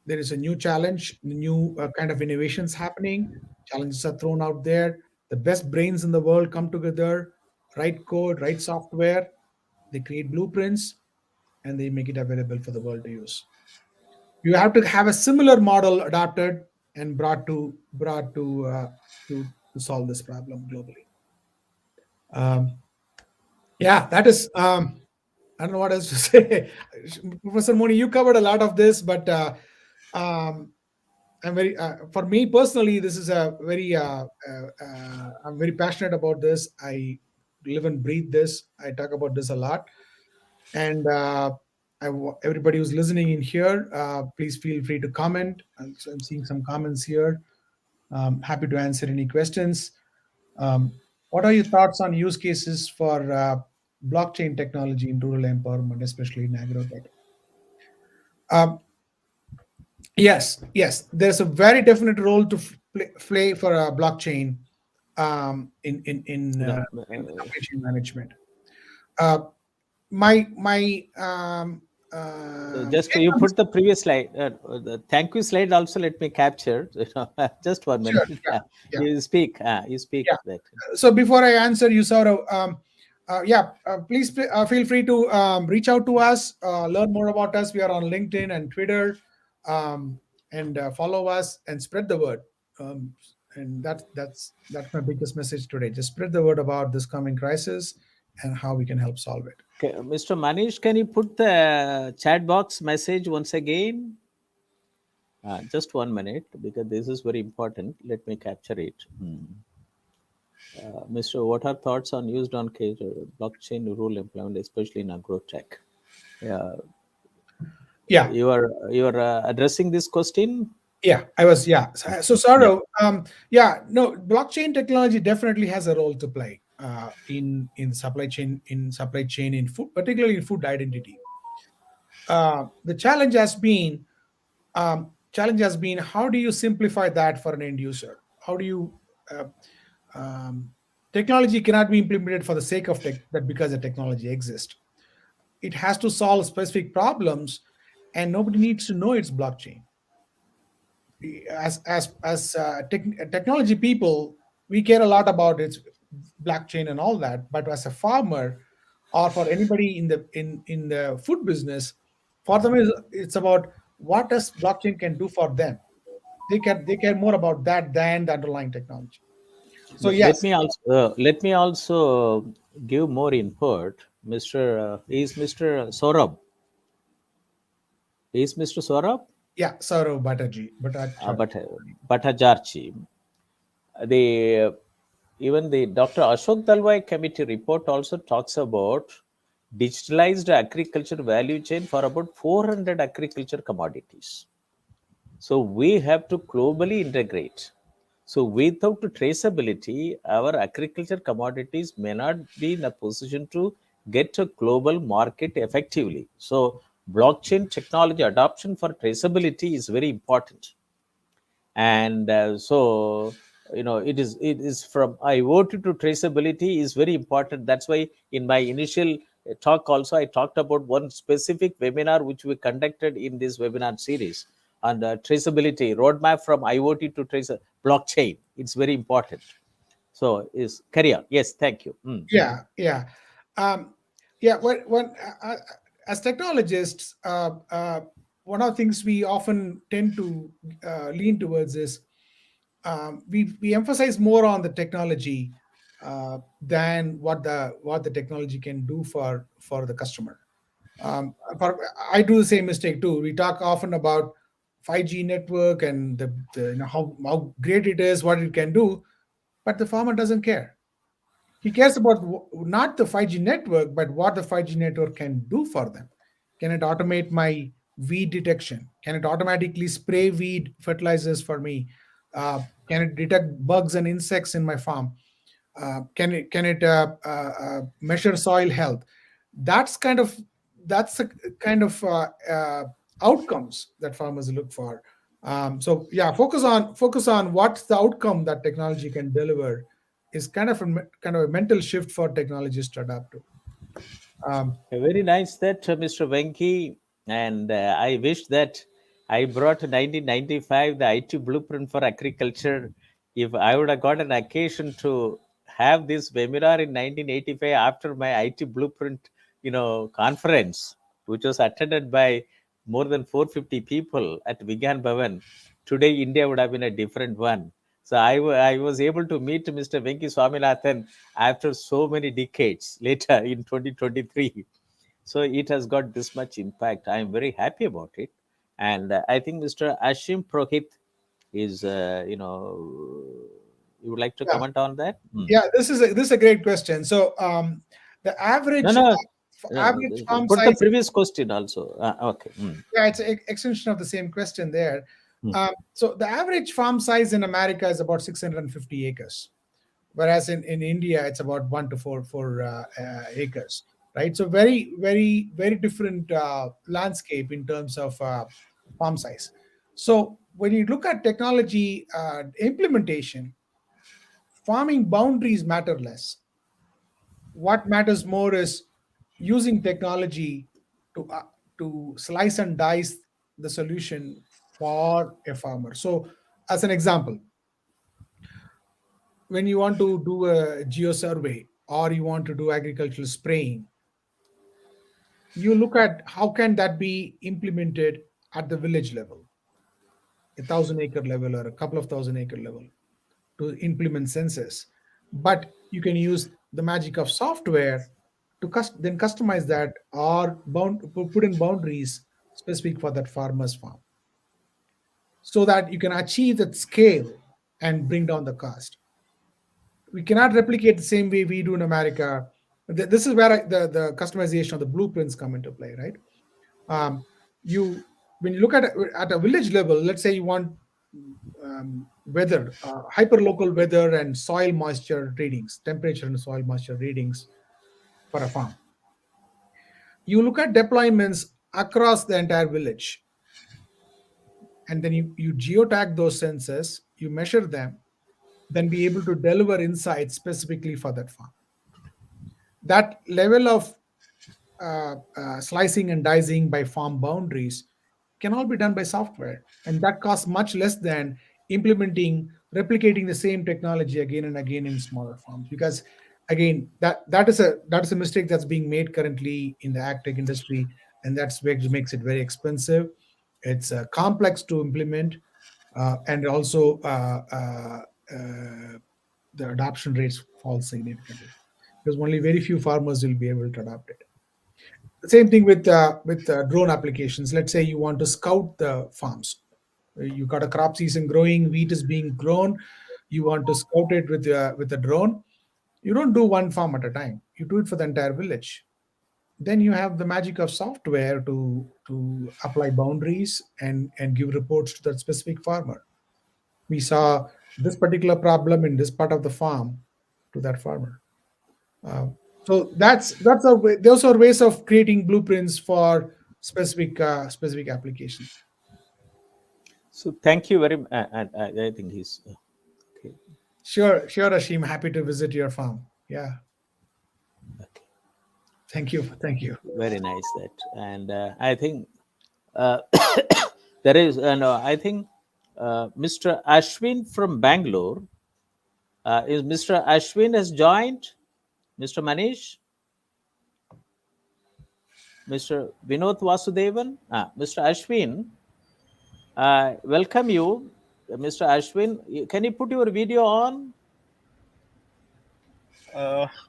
There is a new challenge, new kind of innovations happening. Challenges are thrown out there. The best brains in the world come together, write code, write software. They create blueprints, and they make it available for the world to use. You have to have a similar model adopted and brought to solve this problem globally. Yeah, that is. I don't know what else to say. Professor Moni, you covered a lot of this, but um, I'm very, for me personally, this is a very, I'm very passionate about this. I live and breathe this. I talk about this a lot. And everybody who's listening in here, please feel free to comment. So I'm seeing some comments here. Happy to answer any questions. What are your thoughts on use cases for blockchain technology in rural empowerment, especially in agrotech? Yes, there's a very definite role to play for a blockchain in supply chain management. My Just you put the previous slide, the thank you slide also. Let me capture. Just 1 minute. Sure, yeah. You speak. You speak. Yeah. That. So before I answer you, Saurav, please feel free to reach out to us, learn more about us. We are on LinkedIn and Twitter, and follow us and spread the word. And that's my biggest message today. Just spread the word about this coming crisis and how we can help solve it. Okay, Mr. Manish, can you put the chat box message once again? Just 1 minute, because this is very important. Let me capture it. Mr. What are thoughts on used on blockchain rule employment, especially in agrotech? Yeah. You are addressing this question? Yeah, I was. Yeah. So Saurav, blockchain technology definitely has a role to play in supply chain, in food, particularly in food identity. The challenge has been how do you simplify that for an end user? How do you technology cannot be implemented for the sake of that because the technology exists. It has to solve specific problems, and nobody needs to know it's blockchain. As technology people, we care a lot about its blockchain and all that. But as a farmer, or for anybody in the food business, for them it's about what does blockchain can do for them. They care more about that than the underlying technology. So yes. Let me also give more input. Mr. Is Mr. Saurabh? Is Mr. Saurabh? Yeah, Saurav Bhattacharjee. Even the Dr. Ashok Dalwai committee report also talks about digitalized agriculture value chain for about 400 agriculture commodities. So we have to globally integrate. So without traceability, our agriculture commodities may not be in a position to get a global market effectively. So blockchain technology adoption for traceability is very important. And it is from IoT to traceability is very important. That's why in my initial talk also I talked about one specific webinar which we conducted in this webinar series on traceability roadmap from IoT to blockchain. It's very important. So is carry on. Yes, thank you. As technologists, one of the things we often tend to lean towards is we emphasize more on the technology than what the technology can do for the customer. I do the same mistake too. We talk often about 5G network and how great it is, what it can do, but the farmer doesn't care. He cares about not the 5G network, but what the 5G network can do for them. Can it automate my weed detection? Can it automatically spray weed fertilizers for me? Can it detect bugs and insects in my farm? Can it measure soil health? That's the kind of outcomes that farmers look for. So yeah, focus on what's the outcome that technology can deliver is kind of a mental shift for technologists to adapt to. Very nice that Mr. Venky, and I wish that I brought 1995 the IT blueprint for agriculture. If I would have got an occasion to have this webinar in 1985 after my IT blueprint, conference, which was attended by more than 450 people at Vigyan Bhavan, today India would have been a different one. So I was able to meet Mr. Venky Swaminathan after so many decades later in 2023. So it has got this much impact. I am very happy about it. And I think Mr. Ashim Prohit is, you would like to Yeah, comment on that? yeah. This is a great question. So the No, average no, average farm put the size. previous question also. Okay. Yeah, it's an extension of the same question there. Hmm. So the average farm size in America is about 650 acres, whereas in India it's about 1 to 4 acres, right? So very, very, very different landscape in terms of farm size. So when you look at technology implementation, farming boundaries matter less. What matters more is using technology to slice and dice the solution for a farmer. So, as an example, when you want to do a geo survey or you want to do agricultural spraying, you look at how can that be implemented at the village level, 1,000 acre level or a couple of 1,000 acre level to implement sensors. But you can use the magic of software to then customize that or put in boundaries specific for that farmer's farm so that you can achieve that scale and bring down the cost. We cannot replicate the same way we do in America. This is where the customization of the blueprints come into play, right? You when you look at a village level, let's say you want weather, hyper-local weather and soil moisture readings, temperature and soil moisture readings for a farm. You look at deployments across the entire village, and then you geotag those sensors, you measure them, then be able to deliver insights specifically for that farm. That level of slicing and dicing by farm boundaries can all be done by software, and that costs much less than replicating the same technology again and again in smaller farms. Because again, that is a mistake that's being made currently in the ag tech industry, and that's what makes it very expensive. It's complex to implement, and also the adoption rates fall significantly because only very few farmers will be able to adopt it. The same thing with drone applications. Let's say you want to scout the farms. You got a crop season growing, wheat is being grown. You want to scout it with a drone. You don't do one farm at a time. You do it for the entire village. Then you have the magic of software to apply boundaries and give reports to that specific farmer. We saw this particular problem in this part of the farm to that farmer. So those are ways of creating blueprints for specific applications. So thank you very much. I think he's okay. Sure, Ashim. Happy to visit your farm. Yeah. Okay. Thank you. Very nice that, and I think there is. I think Mr. Ashwin from Bangalore is Mr. Ashwin has joined. Mr. Manish, Mr. Vinod Vasudevan, Mr. Ashwin. Welcome you, Mr. Ashwin. Can you put your video on?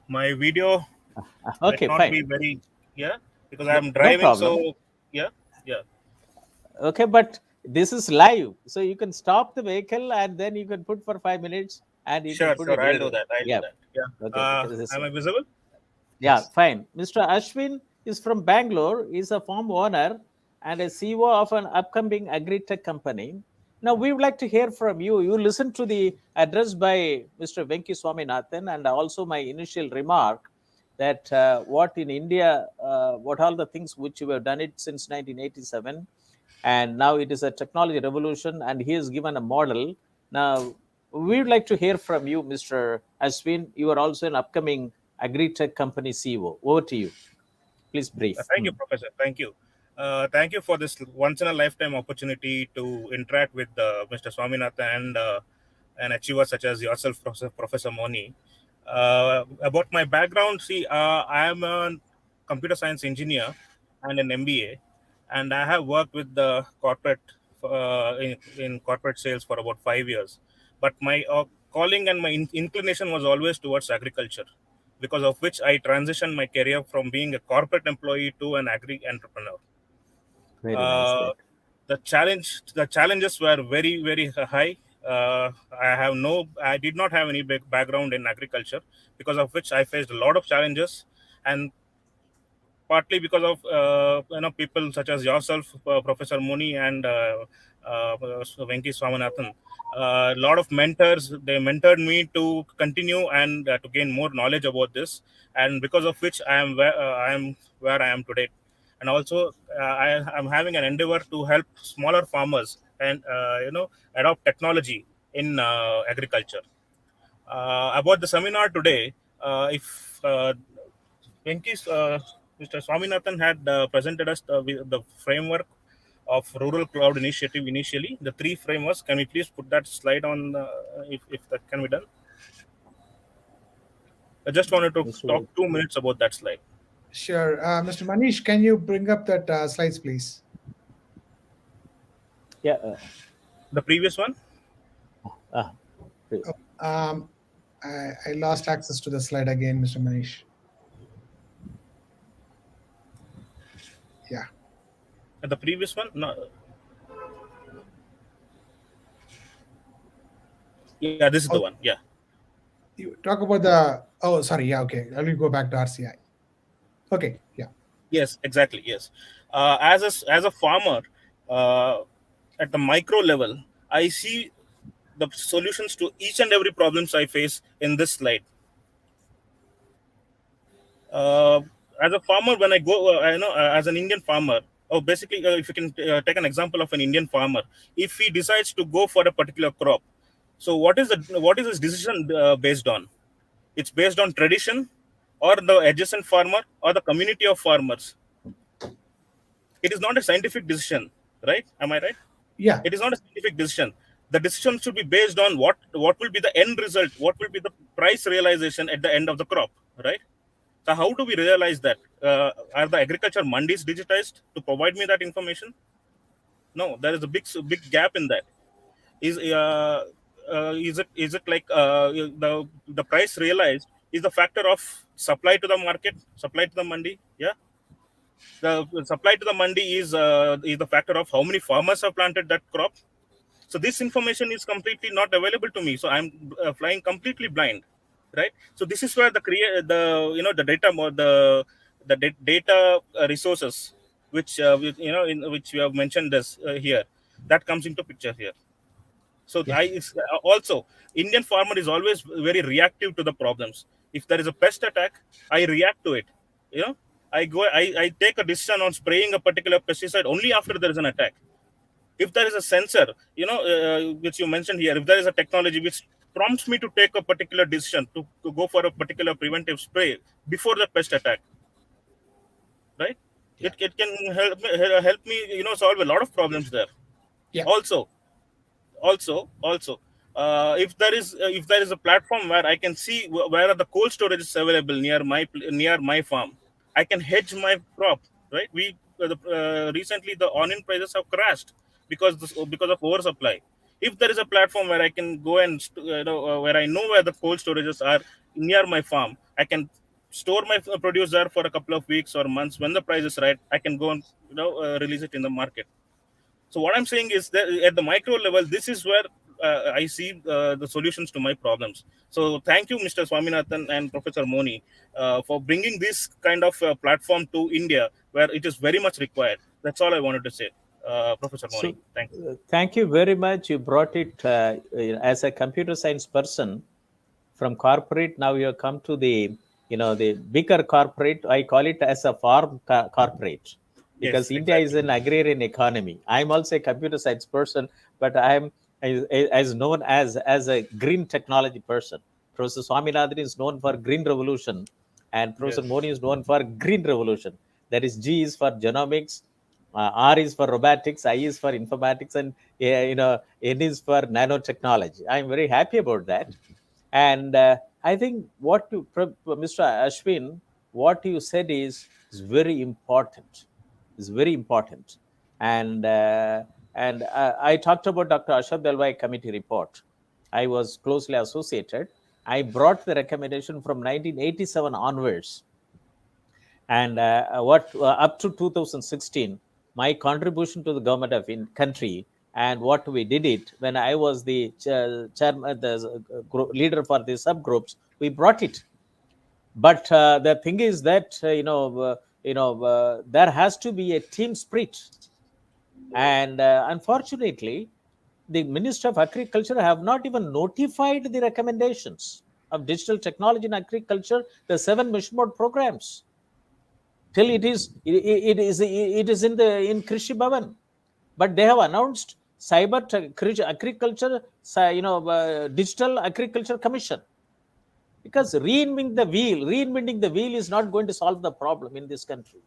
My video okay, might not fine. be very because I'm driving. No so yeah. Okay, but this is live, so you can stop the vehicle and then you can put for 5 minutes and you Sure, can put sure. it. I'll do that. Yeah. Okay. Am I visible? Yeah, fine. Mr. Ashwin is from Bangalore. He's a farm owner and a CEO of an upcoming agri-tech company. Now, we would like to hear from you. You listened to the address by Mr. Venky Swaminathan and also my initial remark that what in India, what all the things which you have done it since 1987. and now it is a technology revolution, and he has given a model. Now, we would like to hear from you, Mr. Ashwin. You are also an upcoming agri-tech company CEO. Over to you. Please brief. Thank you, Professor. Thank you. Thank you for this once in a lifetime opportunity to interact with Mr. Swaminathan and achievers such as yourself, Professor Moni. About my background, see, I am a computer science engineer and an MBA, and I have worked with the corporate in corporate sales for about 5 years. But my calling and my inclination was always towards agriculture, because of which I transitioned my career from being a corporate employee to an agri entrepreneur. Very nice. The challenges were very, very high. I did not have any big background in agriculture, because of which I faced a lot of challenges, and partly because of people such as yourself, Professor Moni, and Venky Swaminathan. A lot of mentors, they mentored me to continue and to gain more knowledge about this, and because of which I am where I am today. And also, I am having an endeavor to help smaller farmers and adopt technology in agriculture. About the seminar today, if Venky's, Mr. Swaminathan had presented us the framework of Rural Cloud Initiative initially, the three frameworks. Can we please put that slide on, if that can be done? I just wanted to talk 2 minutes about that slide. Sure. Mr. Manish, can you bring up that slides, please? Yeah. The previous one? Please. I lost access to the slide again, Mr. Manish. Yeah. The previous one? No. Yeah, this is the one. Yeah. You talk about the, oh, sorry. Yeah, okay. Let me go back to RCI. Okay, yeah. Yes, exactly. Yes. As a farmer, at the micro level, I see the solutions to each and every problems I face in this slide. As a farmer, when I go, as an Indian farmer, basically, if you can take an example of an Indian farmer, if he decides to go for a particular crop, so what is his decision based on? It's based on tradition, or the adjacent farmer, or the community of farmers. It is not a scientific decision, right? Am I right? Yeah. It is not a scientific decision. The decision should be based on what will be the end result, what will be the price realization at the end of the crop, right? So how do we realize that? Are the agriculture mandis digitized to provide me that information? No, there is a big gap in that. Is it like the price realized is the factor of supply to the market, supply to the mandi? Yeah, the supply to the mandi is the factor of how many farmers have planted that crop. So this information is completely not available to me. So I'm flying completely blind, right? So this is where the data resources, which in which we have mentioned this here, that comes into picture here. So also Indian farmer is always very reactive to the problems. If there is a pest attack, I react to it. I take a decision on spraying a particular pesticide only after there is an attack. If there is a sensor, which you mentioned here, if there is a technology which prompts me to take a particular decision to go for a particular preventive spray before the pest attack, right? Yeah. It can help me, solve a lot of problems there. Yeah. Also, if there is a platform where I can see where are the cold storage is available near my farm, I can hedge my crop, right? Recently the onion prices have crashed because of oversupply. If there is a platform where I can go and where I know where the cold storages are near my farm, I can store my produce there for a couple of weeks or months. When the price is right, I can go and release it in the market. So what I'm saying is that at the micro level, this is where I see the solutions to my problems. So thank you, Mr. Swaminathan and Professor Moni, for bringing this kind of platform to India, where it is very much required. That's all I wanted to say, Professor Moni. Thank you. Thank you very much. You brought it as a computer science person from corporate. Now you have come to the bigger corporate. I call it as a farm corporate. because Yes, India is exactly. an agrarian economy. I'm also a computer science person, but I'm as known as a green technology person. Professor Swaminathan is known for green revolution, and Professor Yes. Moni is known for green revolution. That is, G is for genomics, R is for robotics, I is for informatics, and N is for nanotechnology. I'm very happy about that. And I think Mr. Ashwin, what you said is very important. Is very important. And I talked about Dr. Ashok Dalwai committee report. I was closely associated. I brought the recommendation from 1987 onwards, and what up to 2016, my contribution to the government of in country, and what we did it when I was the chairman, the leader for the subgroups, we brought it. But the thing is that there has to be a team spirit, and unfortunately, the Minister of Agriculture have not even notified the recommendations of digital technology in agriculture, the 7 mission mode programs, till it is in Krishi Bhavan, but they have announced agriculture, digital agriculture commission, because reinventing the wheel is not going to solve the problem in this country.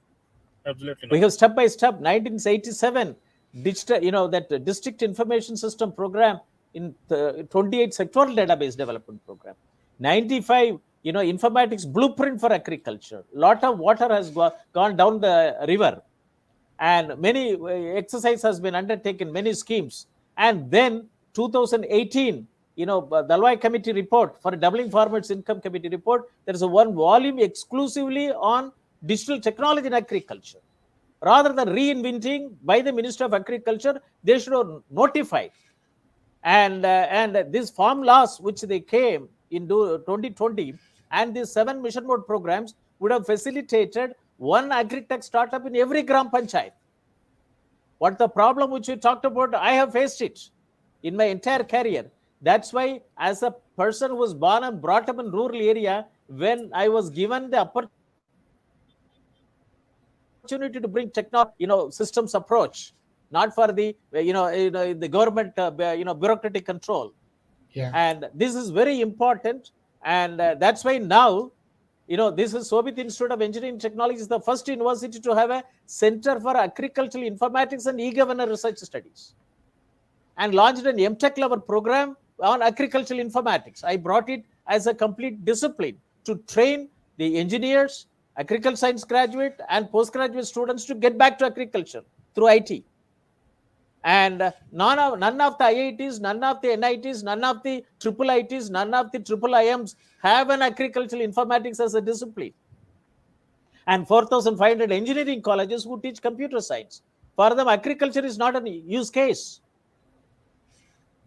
Absolutely We not. have step by step 1987 digital, that district information system program, in the 28 sectoral database development program, 95 informatics blueprint for agriculture. Lot of water has gone down the river, and many exercise has been undertaken, many schemes. And then 2018, Dalwai committee report for doubling farmers income committee report, there is a 1 volume exclusively on digital technology in agriculture. Rather than reinventing by the Minister of Agriculture, they should have notified. And these farm laws which they came in 2020, and these 7 mission mode programs would have facilitated one agri-tech startup in every gram panchayat. What the problem which we talked about, I have faced it in my entire career. That's why, as a person who was born and brought up in rural area, when I was given the opportunity to bring technology, systems approach, not for the the government bureaucratic control. Yeah. And this is very important, and that's why now this is Shobhit Institute of Engineering Technology is the first university to have a Center for Agricultural Informatics and E-Governor Research Studies, and launched an MTech level program on agricultural informatics. I brought it as a complete discipline to train the engineers, agricultural science graduate, and postgraduate students to get back to agriculture through IT. And none of the IITs, none of the NITs, none of the triple ITs, none of the triple IMs have an agricultural informatics as a discipline. And 4,500 engineering colleges who teach computer science. For them, agriculture is not a use case.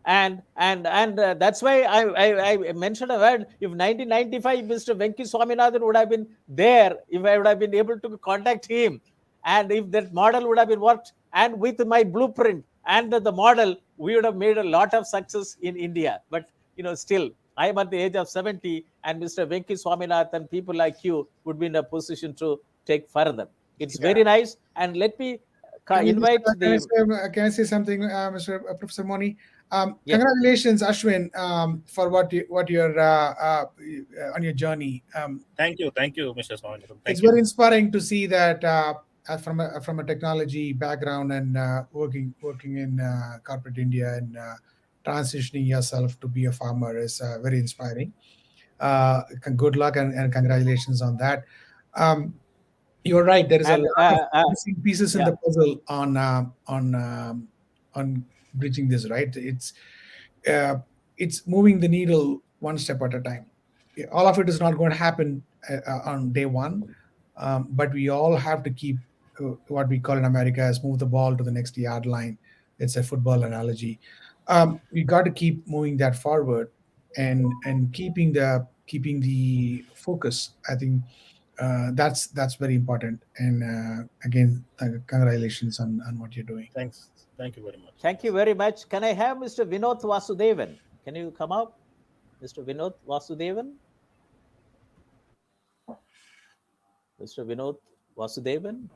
And that's why I mentioned a word. If 1995 Mr. Venky Swaminathan would have been there, if I would have been able to contact him, and if that model would have been worked, and with my blueprint and the model, we would have made a lot of success in India. But still, I am at the age of 70, and Mr. Venky Swaminathan, people like you, would be in a position to take further. It's very nice. And let me invite can I say something, Mr. Professor Moni? Yes. Congratulations, Ashwin, for what you're on your journey. Thank you, Mr. Swaminathan. It's very inspiring to see that from a technology background and working in corporate India and transitioning yourself to be a farmer is very inspiring. Good luck and congratulations on that. You're right. There is a lot of missing pieces in the puzzle on bridging this. Right. It's moving the needle one step at a time. All of it is not going to happen on day one, but we all have to keep what we call in America as move the ball to the next yard line. It's a football analogy. We got to keep moving that forward and keeping the focus. I think that's very important. And again, congratulations on what you're doing. Thanks. Thank you very much. Thank you very much. Can I have Mr. Vinod Vasudevan? Can you come up, Mr. Vinod Vasudevan? Mr. Vinod Vasudevan?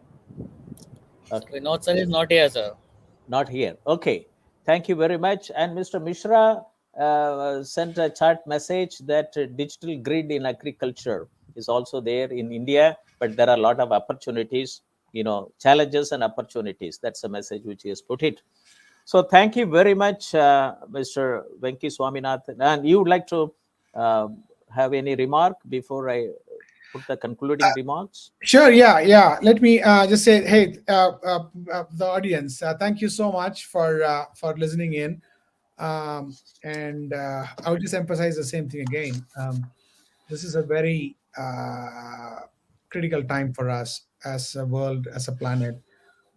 Okay. Vinod sir is not here, sir. Not here. Okay. Thank you very much. And Mr. Mishra sent a chat message that digital grid in agriculture is also there in India, but there are a lot of opportunities, challenges and opportunities. That's a message which he has put it. So thank you very much, Mr. Venky Swaminathan. And you would like to have any remark before I put the concluding remarks? Sure. Yeah. Let me just say, hey, the audience, thank you so much for listening in. And I would just emphasize the same thing again. This is a very critical time for us as a world, as a planet,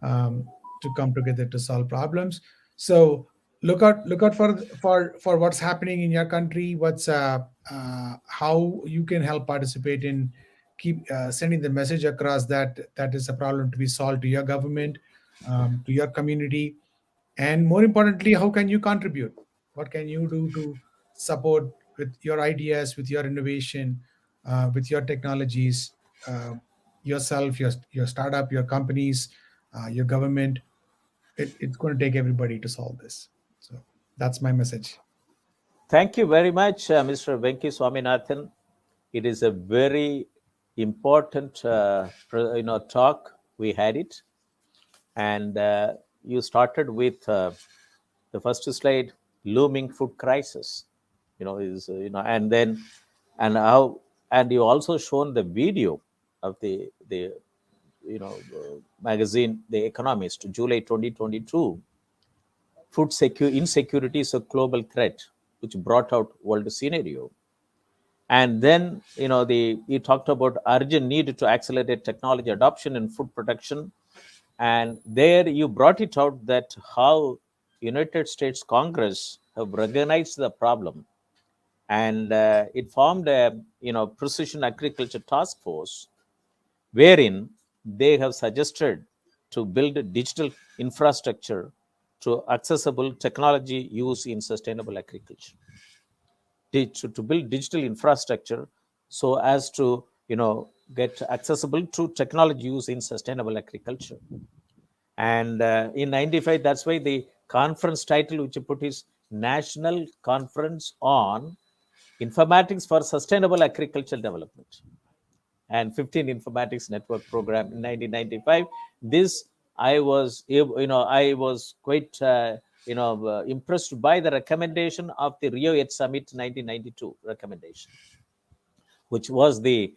to come together to solve problems. So look out for what's happening in your country. What's how you can help participate in keep sending the message across that is a problem to be solved to your government, to your community, and more importantly, how can you contribute? What can you do to support with your ideas, with your innovation, with your technologies, yourself, your startup, your companies, your government? It's going to take everybody to solve this. So that's my message. Thank you very much, Mr. Venky Swaminathan. It is a very important talk. We had it, and you started with the first slide, looming food crisis. And then and you also shown the video of the magazine, The Economist, July 2022. Food insecurity is a global threat, which brought out world scenario. And then, you talked about urgent need to accelerate technology adoption in food production. And there you brought it out that how United States Congress have recognized the problem. And it formed a, precision agriculture task force, wherein they have suggested to build a digital infrastructure to accessible technology use in sustainable agriculture. To build digital infrastructure so as to get accessible to technology use in sustainable agriculture. And in 95, that's why the conference title which you put is National Conference on Informatics for Sustainable Agricultural Development and 15 Informatics Network Program in 1995. This I was quite impressed by the recommendation of the Rio 8 Summit 1992 recommendation, which was the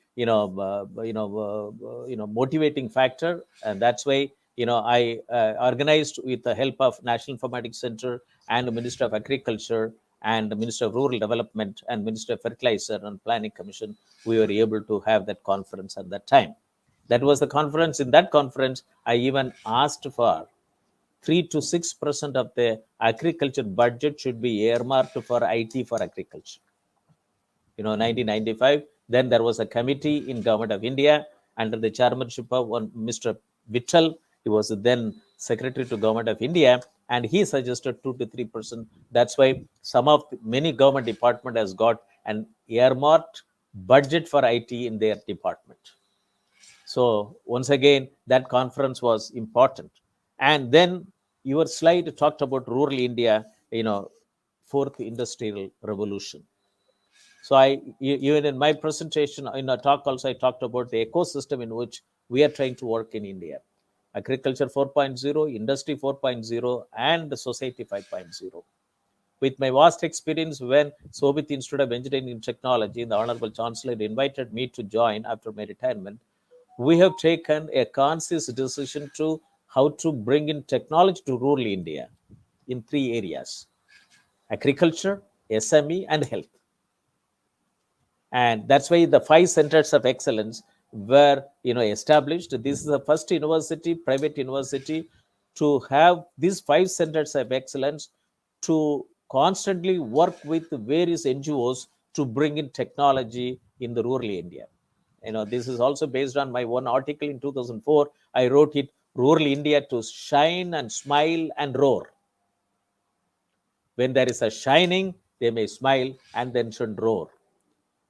motivating factor. And that's why I organized, with the help of National Informatics Center and the Minister of Agriculture and the Minister of Rural Development and Minister of Fertilizer and Planning Commission, we were able to have that conference at that time. That was the conference. In that conference, I even asked for 3 to 6% of the agriculture budget should be earmarked for IT for agriculture. 1995, then there was a committee in Government of India under the chairmanship of one Mr. Vittal. He was then Secretary to Government of India, and he suggested 2 to 3%. That's why many government department has got an earmarked budget for IT in their department. So once again, that conference was important. And then your slide talked about rural India, fourth industrial revolution. So even in my presentation, in a talk also, I talked about the ecosystem in which we are trying to work in India. Agriculture 4.0, Industry 4.0, and Society 5.0. With my vast experience when Shobhit Institute of Engineering and Technology, the Honorable Chancellor invited me to join after my retirement, we have taken a conscious decision to how to bring in technology to rural India in 3 areas: agriculture, SME, and health. And that's why the 5 centers of excellence were established. This is the first university, private university, to have these 5 centers of excellence to constantly work with various NGOs to bring in technology in the rural India. This is also based on my one article in 2004. I wrote it, Rural India to Shine and Smile and Roar. When there is a shining, they may smile and then should roar.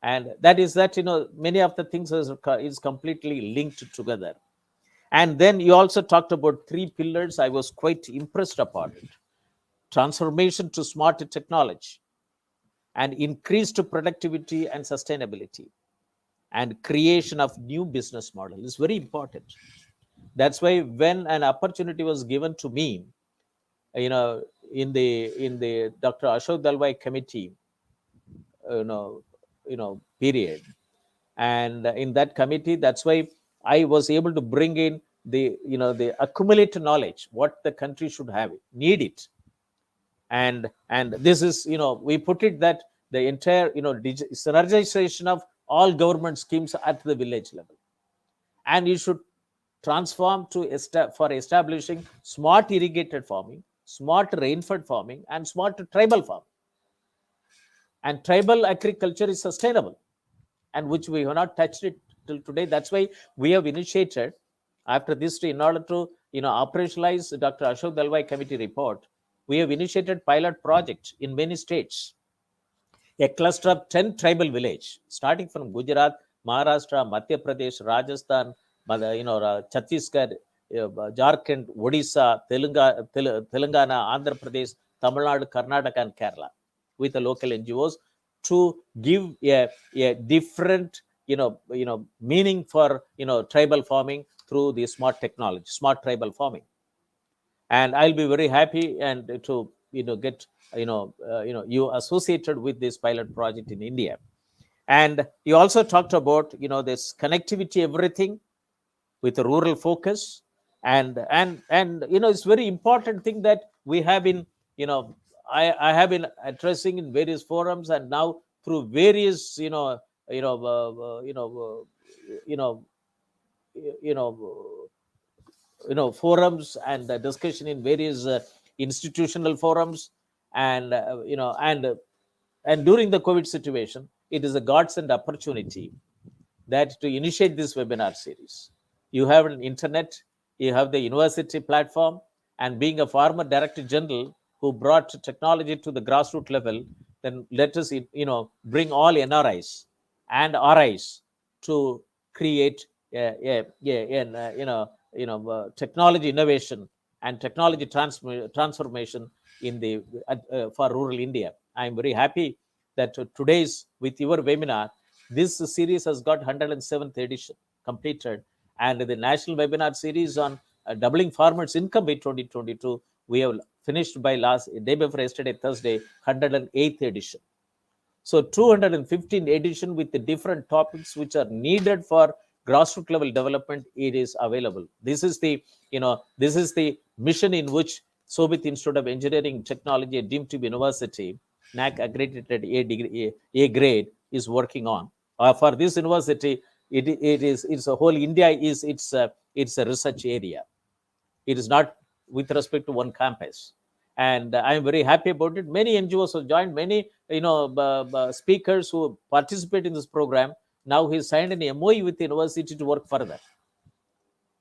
And that is that, many of the things is completely linked together. And then you also talked about 3 pillars. I was quite impressed upon it. Transformation to smart technology, and increased productivity and sustainability, and creation of new business model is very important. That's why when an opportunity was given to me, in the Dr. Ashok Dalwai committee, period, and in that committee, that's why I was able to bring in the accumulated knowledge what the country should have, need it. And this is, we put it that the entire synergization of all government schemes at the village level, and you should transform for establishing smart irrigated farming, smart rainfed farming, and smart tribal farming. And tribal agriculture is sustainable, and which we have not touched it till today. That's why we have initiated after this, in order to operationalize Dr. Ashok Dalwai committee report, we have initiated pilot projects in many states. A cluster of 10 tribal village, starting from Gujarat, Maharashtra, Madhya Pradesh, Rajasthan, Chhattisgarh, Jharkhand, Odisha, Telangana, Andhra Pradesh, Tamil Nadu, Karnataka, and Kerala, with the local NGOs to give a different meaning for tribal farming through the smart technology, smart tribal farming. And I'll be very happy and to get you associated with this pilot project in India. And you also talked about this connectivity, everything with a rural focus, and it's very important thing that we have been I have been addressing in various forums, and now through various forums and discussion in various institutional forums, and and during the COVID situation, it is a godsend opportunity that to initiate this webinar series. You have an internet, you have the university platform, and being a former director general who brought technology to the grassroots level, then let us bring all NRIs and RIs to create technology innovation and technology transformation in the for rural India. I am very happy that today's with your webinar, this series has got 107th edition completed, and the national webinar series on doubling farmers' income by 2022, we have finished by day before yesterday, Thursday, 108th edition. So 215 edition with the different topics which are needed for grassroots level development, it is available. This is the mission in which Shobhit Institute of Engineering Technology, deemed to be university, NAC accredited A grade, is working on. For this university, it's a whole India is it's a research area. It is not with respect to one campus, and I am very happy about it. Many NGOs have joined, many speakers who participate in this program. Now he signed an MOU with the university to work further,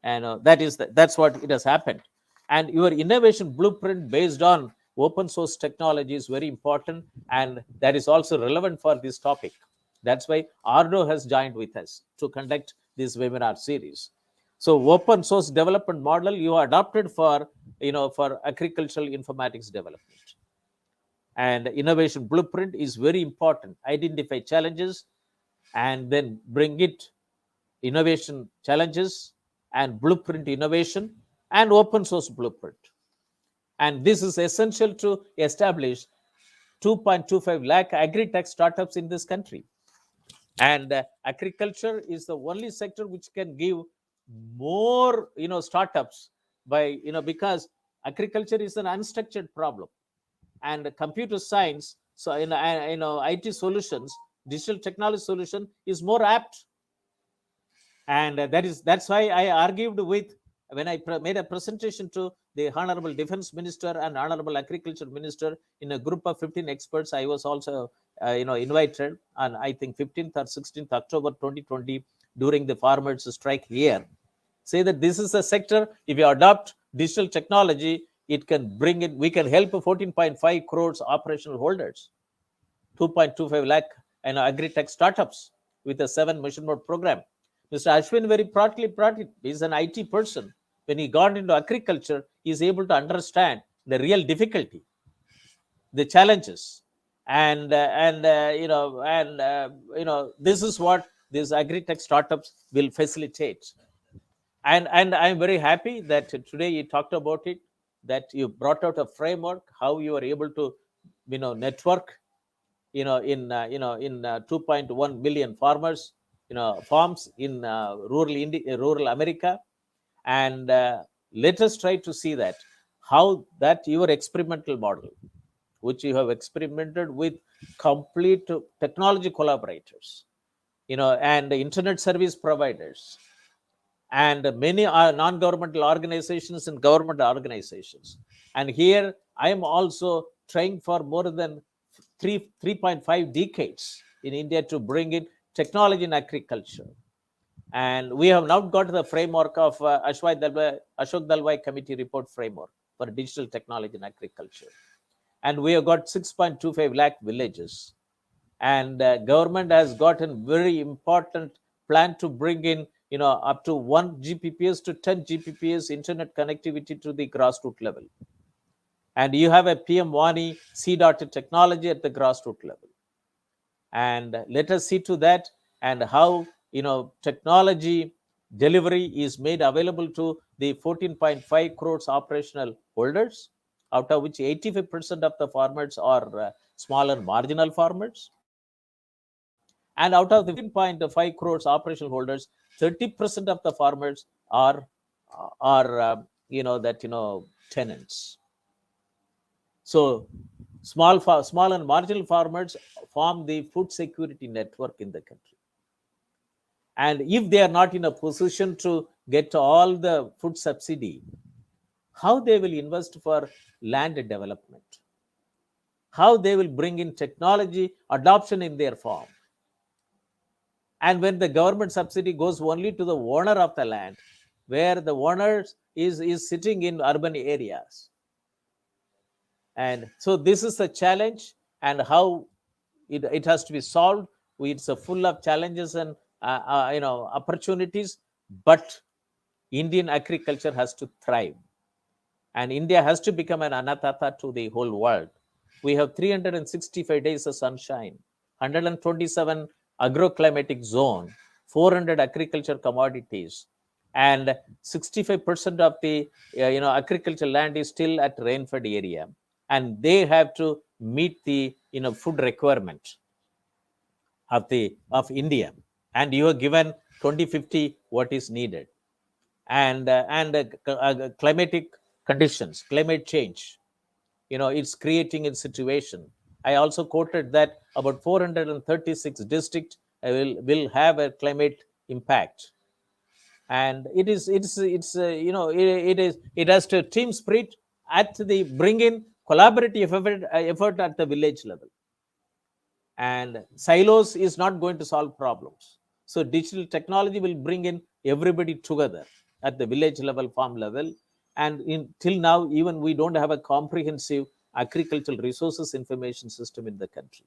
and that's what it has happened. And your innovation blueprint based on open source technology is very important, and that is also relevant for this topic. That's why Ardo has joined with us to conduct this webinar series. So open source development model you adopted for agricultural informatics development. And innovation blueprint is very important. Identify challenges and then bring it innovation challenges and blueprint innovation and open source blueprint. And this is essential to establish 2.25 lakh agri-tech startups in this country. And agriculture is the only sector which can give more startups by because agriculture is an unstructured problem, and computer science, so IT solutions, digital technology solution is more apt. And that's why I argued with, when I made a presentation to the Honorable Defense Minister and Honorable Agriculture Minister in a group of 15 experts. I was also invited on, I think, 15th or 16th October 2020 during the farmers' strike here. Say that this is a sector, if you adopt digital technology, it can bring it, we can help 14.5 crores operational holders, 2.25 lakh agri-tech startups with a 7 mission mode program. Mr. Ashwin very proudly brought it. He's an IT person. When he got into agriculture, he's able to understand the real difficulty, the challenges, and this is what these agri-tech startups will facilitate. And I'm very happy that today you talked about it, that you brought out a framework how you are able to network in 2.1 million farmers, farms in rural America. And let us try to see that how that your experimental model, which you have experimented with complete technology collaborators, and internet service providers, and many non-governmental organizations and government organizations. And here I am also trying for more than 3.5 decades in India to bring in technology in agriculture. And we have now got the framework of Ashok Dalwai Committee Report Framework for digital technology in agriculture. And we have got 6.25 lakh villages. And government has got a very important plan to bring in up to 1 Gbps to 10 Gbps internet connectivity to the grassroots level. And you have a PM Moni C-dotted technology at the grassroots level. And let us see to that, and how technology delivery is made available to the 14.5 crores operational holders, out of which 85% of the farmers are small and marginal farmers. And out of the 15.5 crores operational holders, 30% of the farmers are tenants. So small and marginal farmers form the food security network in the country. And if they are not in a position to get all the food subsidy, how they will invest for land development? How they will bring in technology adoption in their farm? And when the government subsidy goes only to the owner of the land, where the owner is sitting in urban areas. And so this is a challenge, and how it has to be solved. It's full of challenges and opportunities, but Indian agriculture has to thrive, and India has to become an annadata to the whole world. We have 365 days of sunshine, 127 agroclimatic zone, 400 agriculture commodities, and 65% of the agricultural land is still at rain-fed area, and they have to meet the food requirement of India. And you are given 2050 what is needed, and climatic conditions, climate change, it's creating a situation. I also quoted that about 436 districts will have a climate impact, and it has to team spirit at the bring in collaborative effort at the village level. And silos is not going to solve problems. So digital technology will bring in everybody together at the village level, farm level. And till now, even we don't have a comprehensive agricultural resources information system in the country.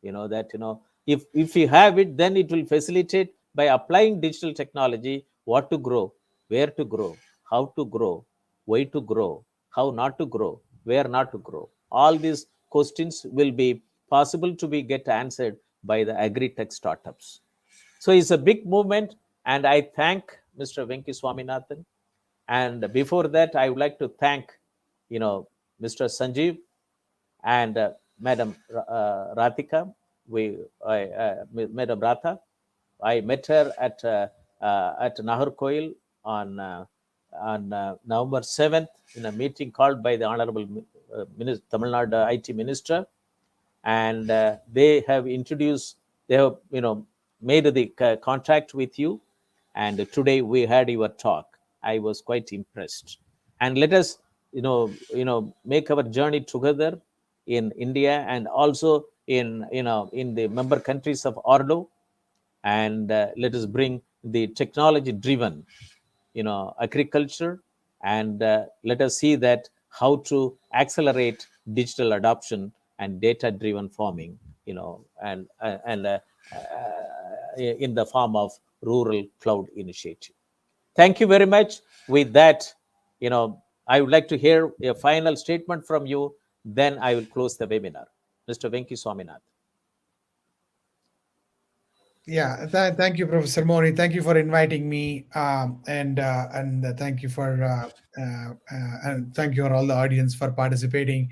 If you have it, then it will facilitate by applying digital technology, what to grow, where to grow, how to grow, why to grow, how not to grow, where not to grow. All these questions will be possible to be get answered by the agri-tech startups. So it's a big movement, and I thank Mr. Venky Swaminathan. And before that, I would like to thank, Mr. Sanjeev and Madam Ratika. Madam Ratha, I met her at Naharkoil on November 7th in a meeting called by the Honorable Tamil Nadu IT Minister, and they have made the contract with you, and today we had your talk. I was quite impressed, and let us make our journey together in India and also in the member countries of ORDO, and let us bring the technology driven agriculture, and let us see that how to accelerate digital adoption and data driven farming, and in the form of Rural Cloud Initiative. Thank you very much. With that, I would like to hear a final statement from you. Then I will close the webinar. Mr. Venky Swaminathan. Yeah, thank you, Professor Moni. Thank you for inviting me, and thank you for and thank you for all the audience for participating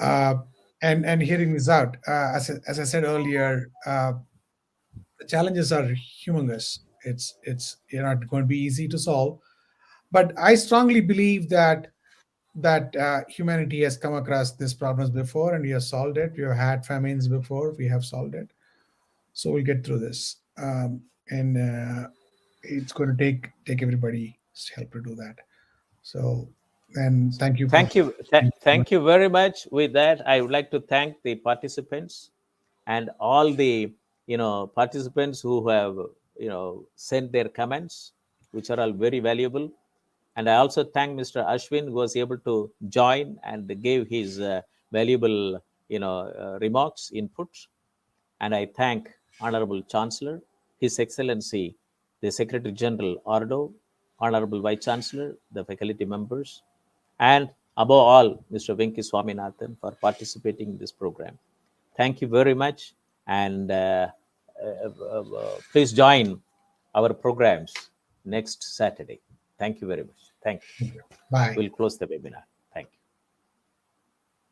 and hearing this out. As I said earlier, the challenges are humongous. It's not going to be easy to solve, but I strongly believe that humanity has come across these problems before and we have solved it. We have had famines before, we have solved it. So we'll get through this, and it's going to take everybody's help to do that. So, and thank you. Thank you. Thank you very much. With that, I would like to thank the participants and all the participants who have sent their comments, which are all very valuable. And I also thank Mr. Ashwin, who was able to join and gave his valuable remarks, input. And I thank Honorable Chancellor, His Excellency, the Secretary General Ordo, Honorable Vice Chancellor, the faculty members, and above all, Mr. Venky Swaminathan for participating in this program. Thank you very much. And please join our programs next Saturday. Thank you very much. Thank you. Bye. We'll close the webinar.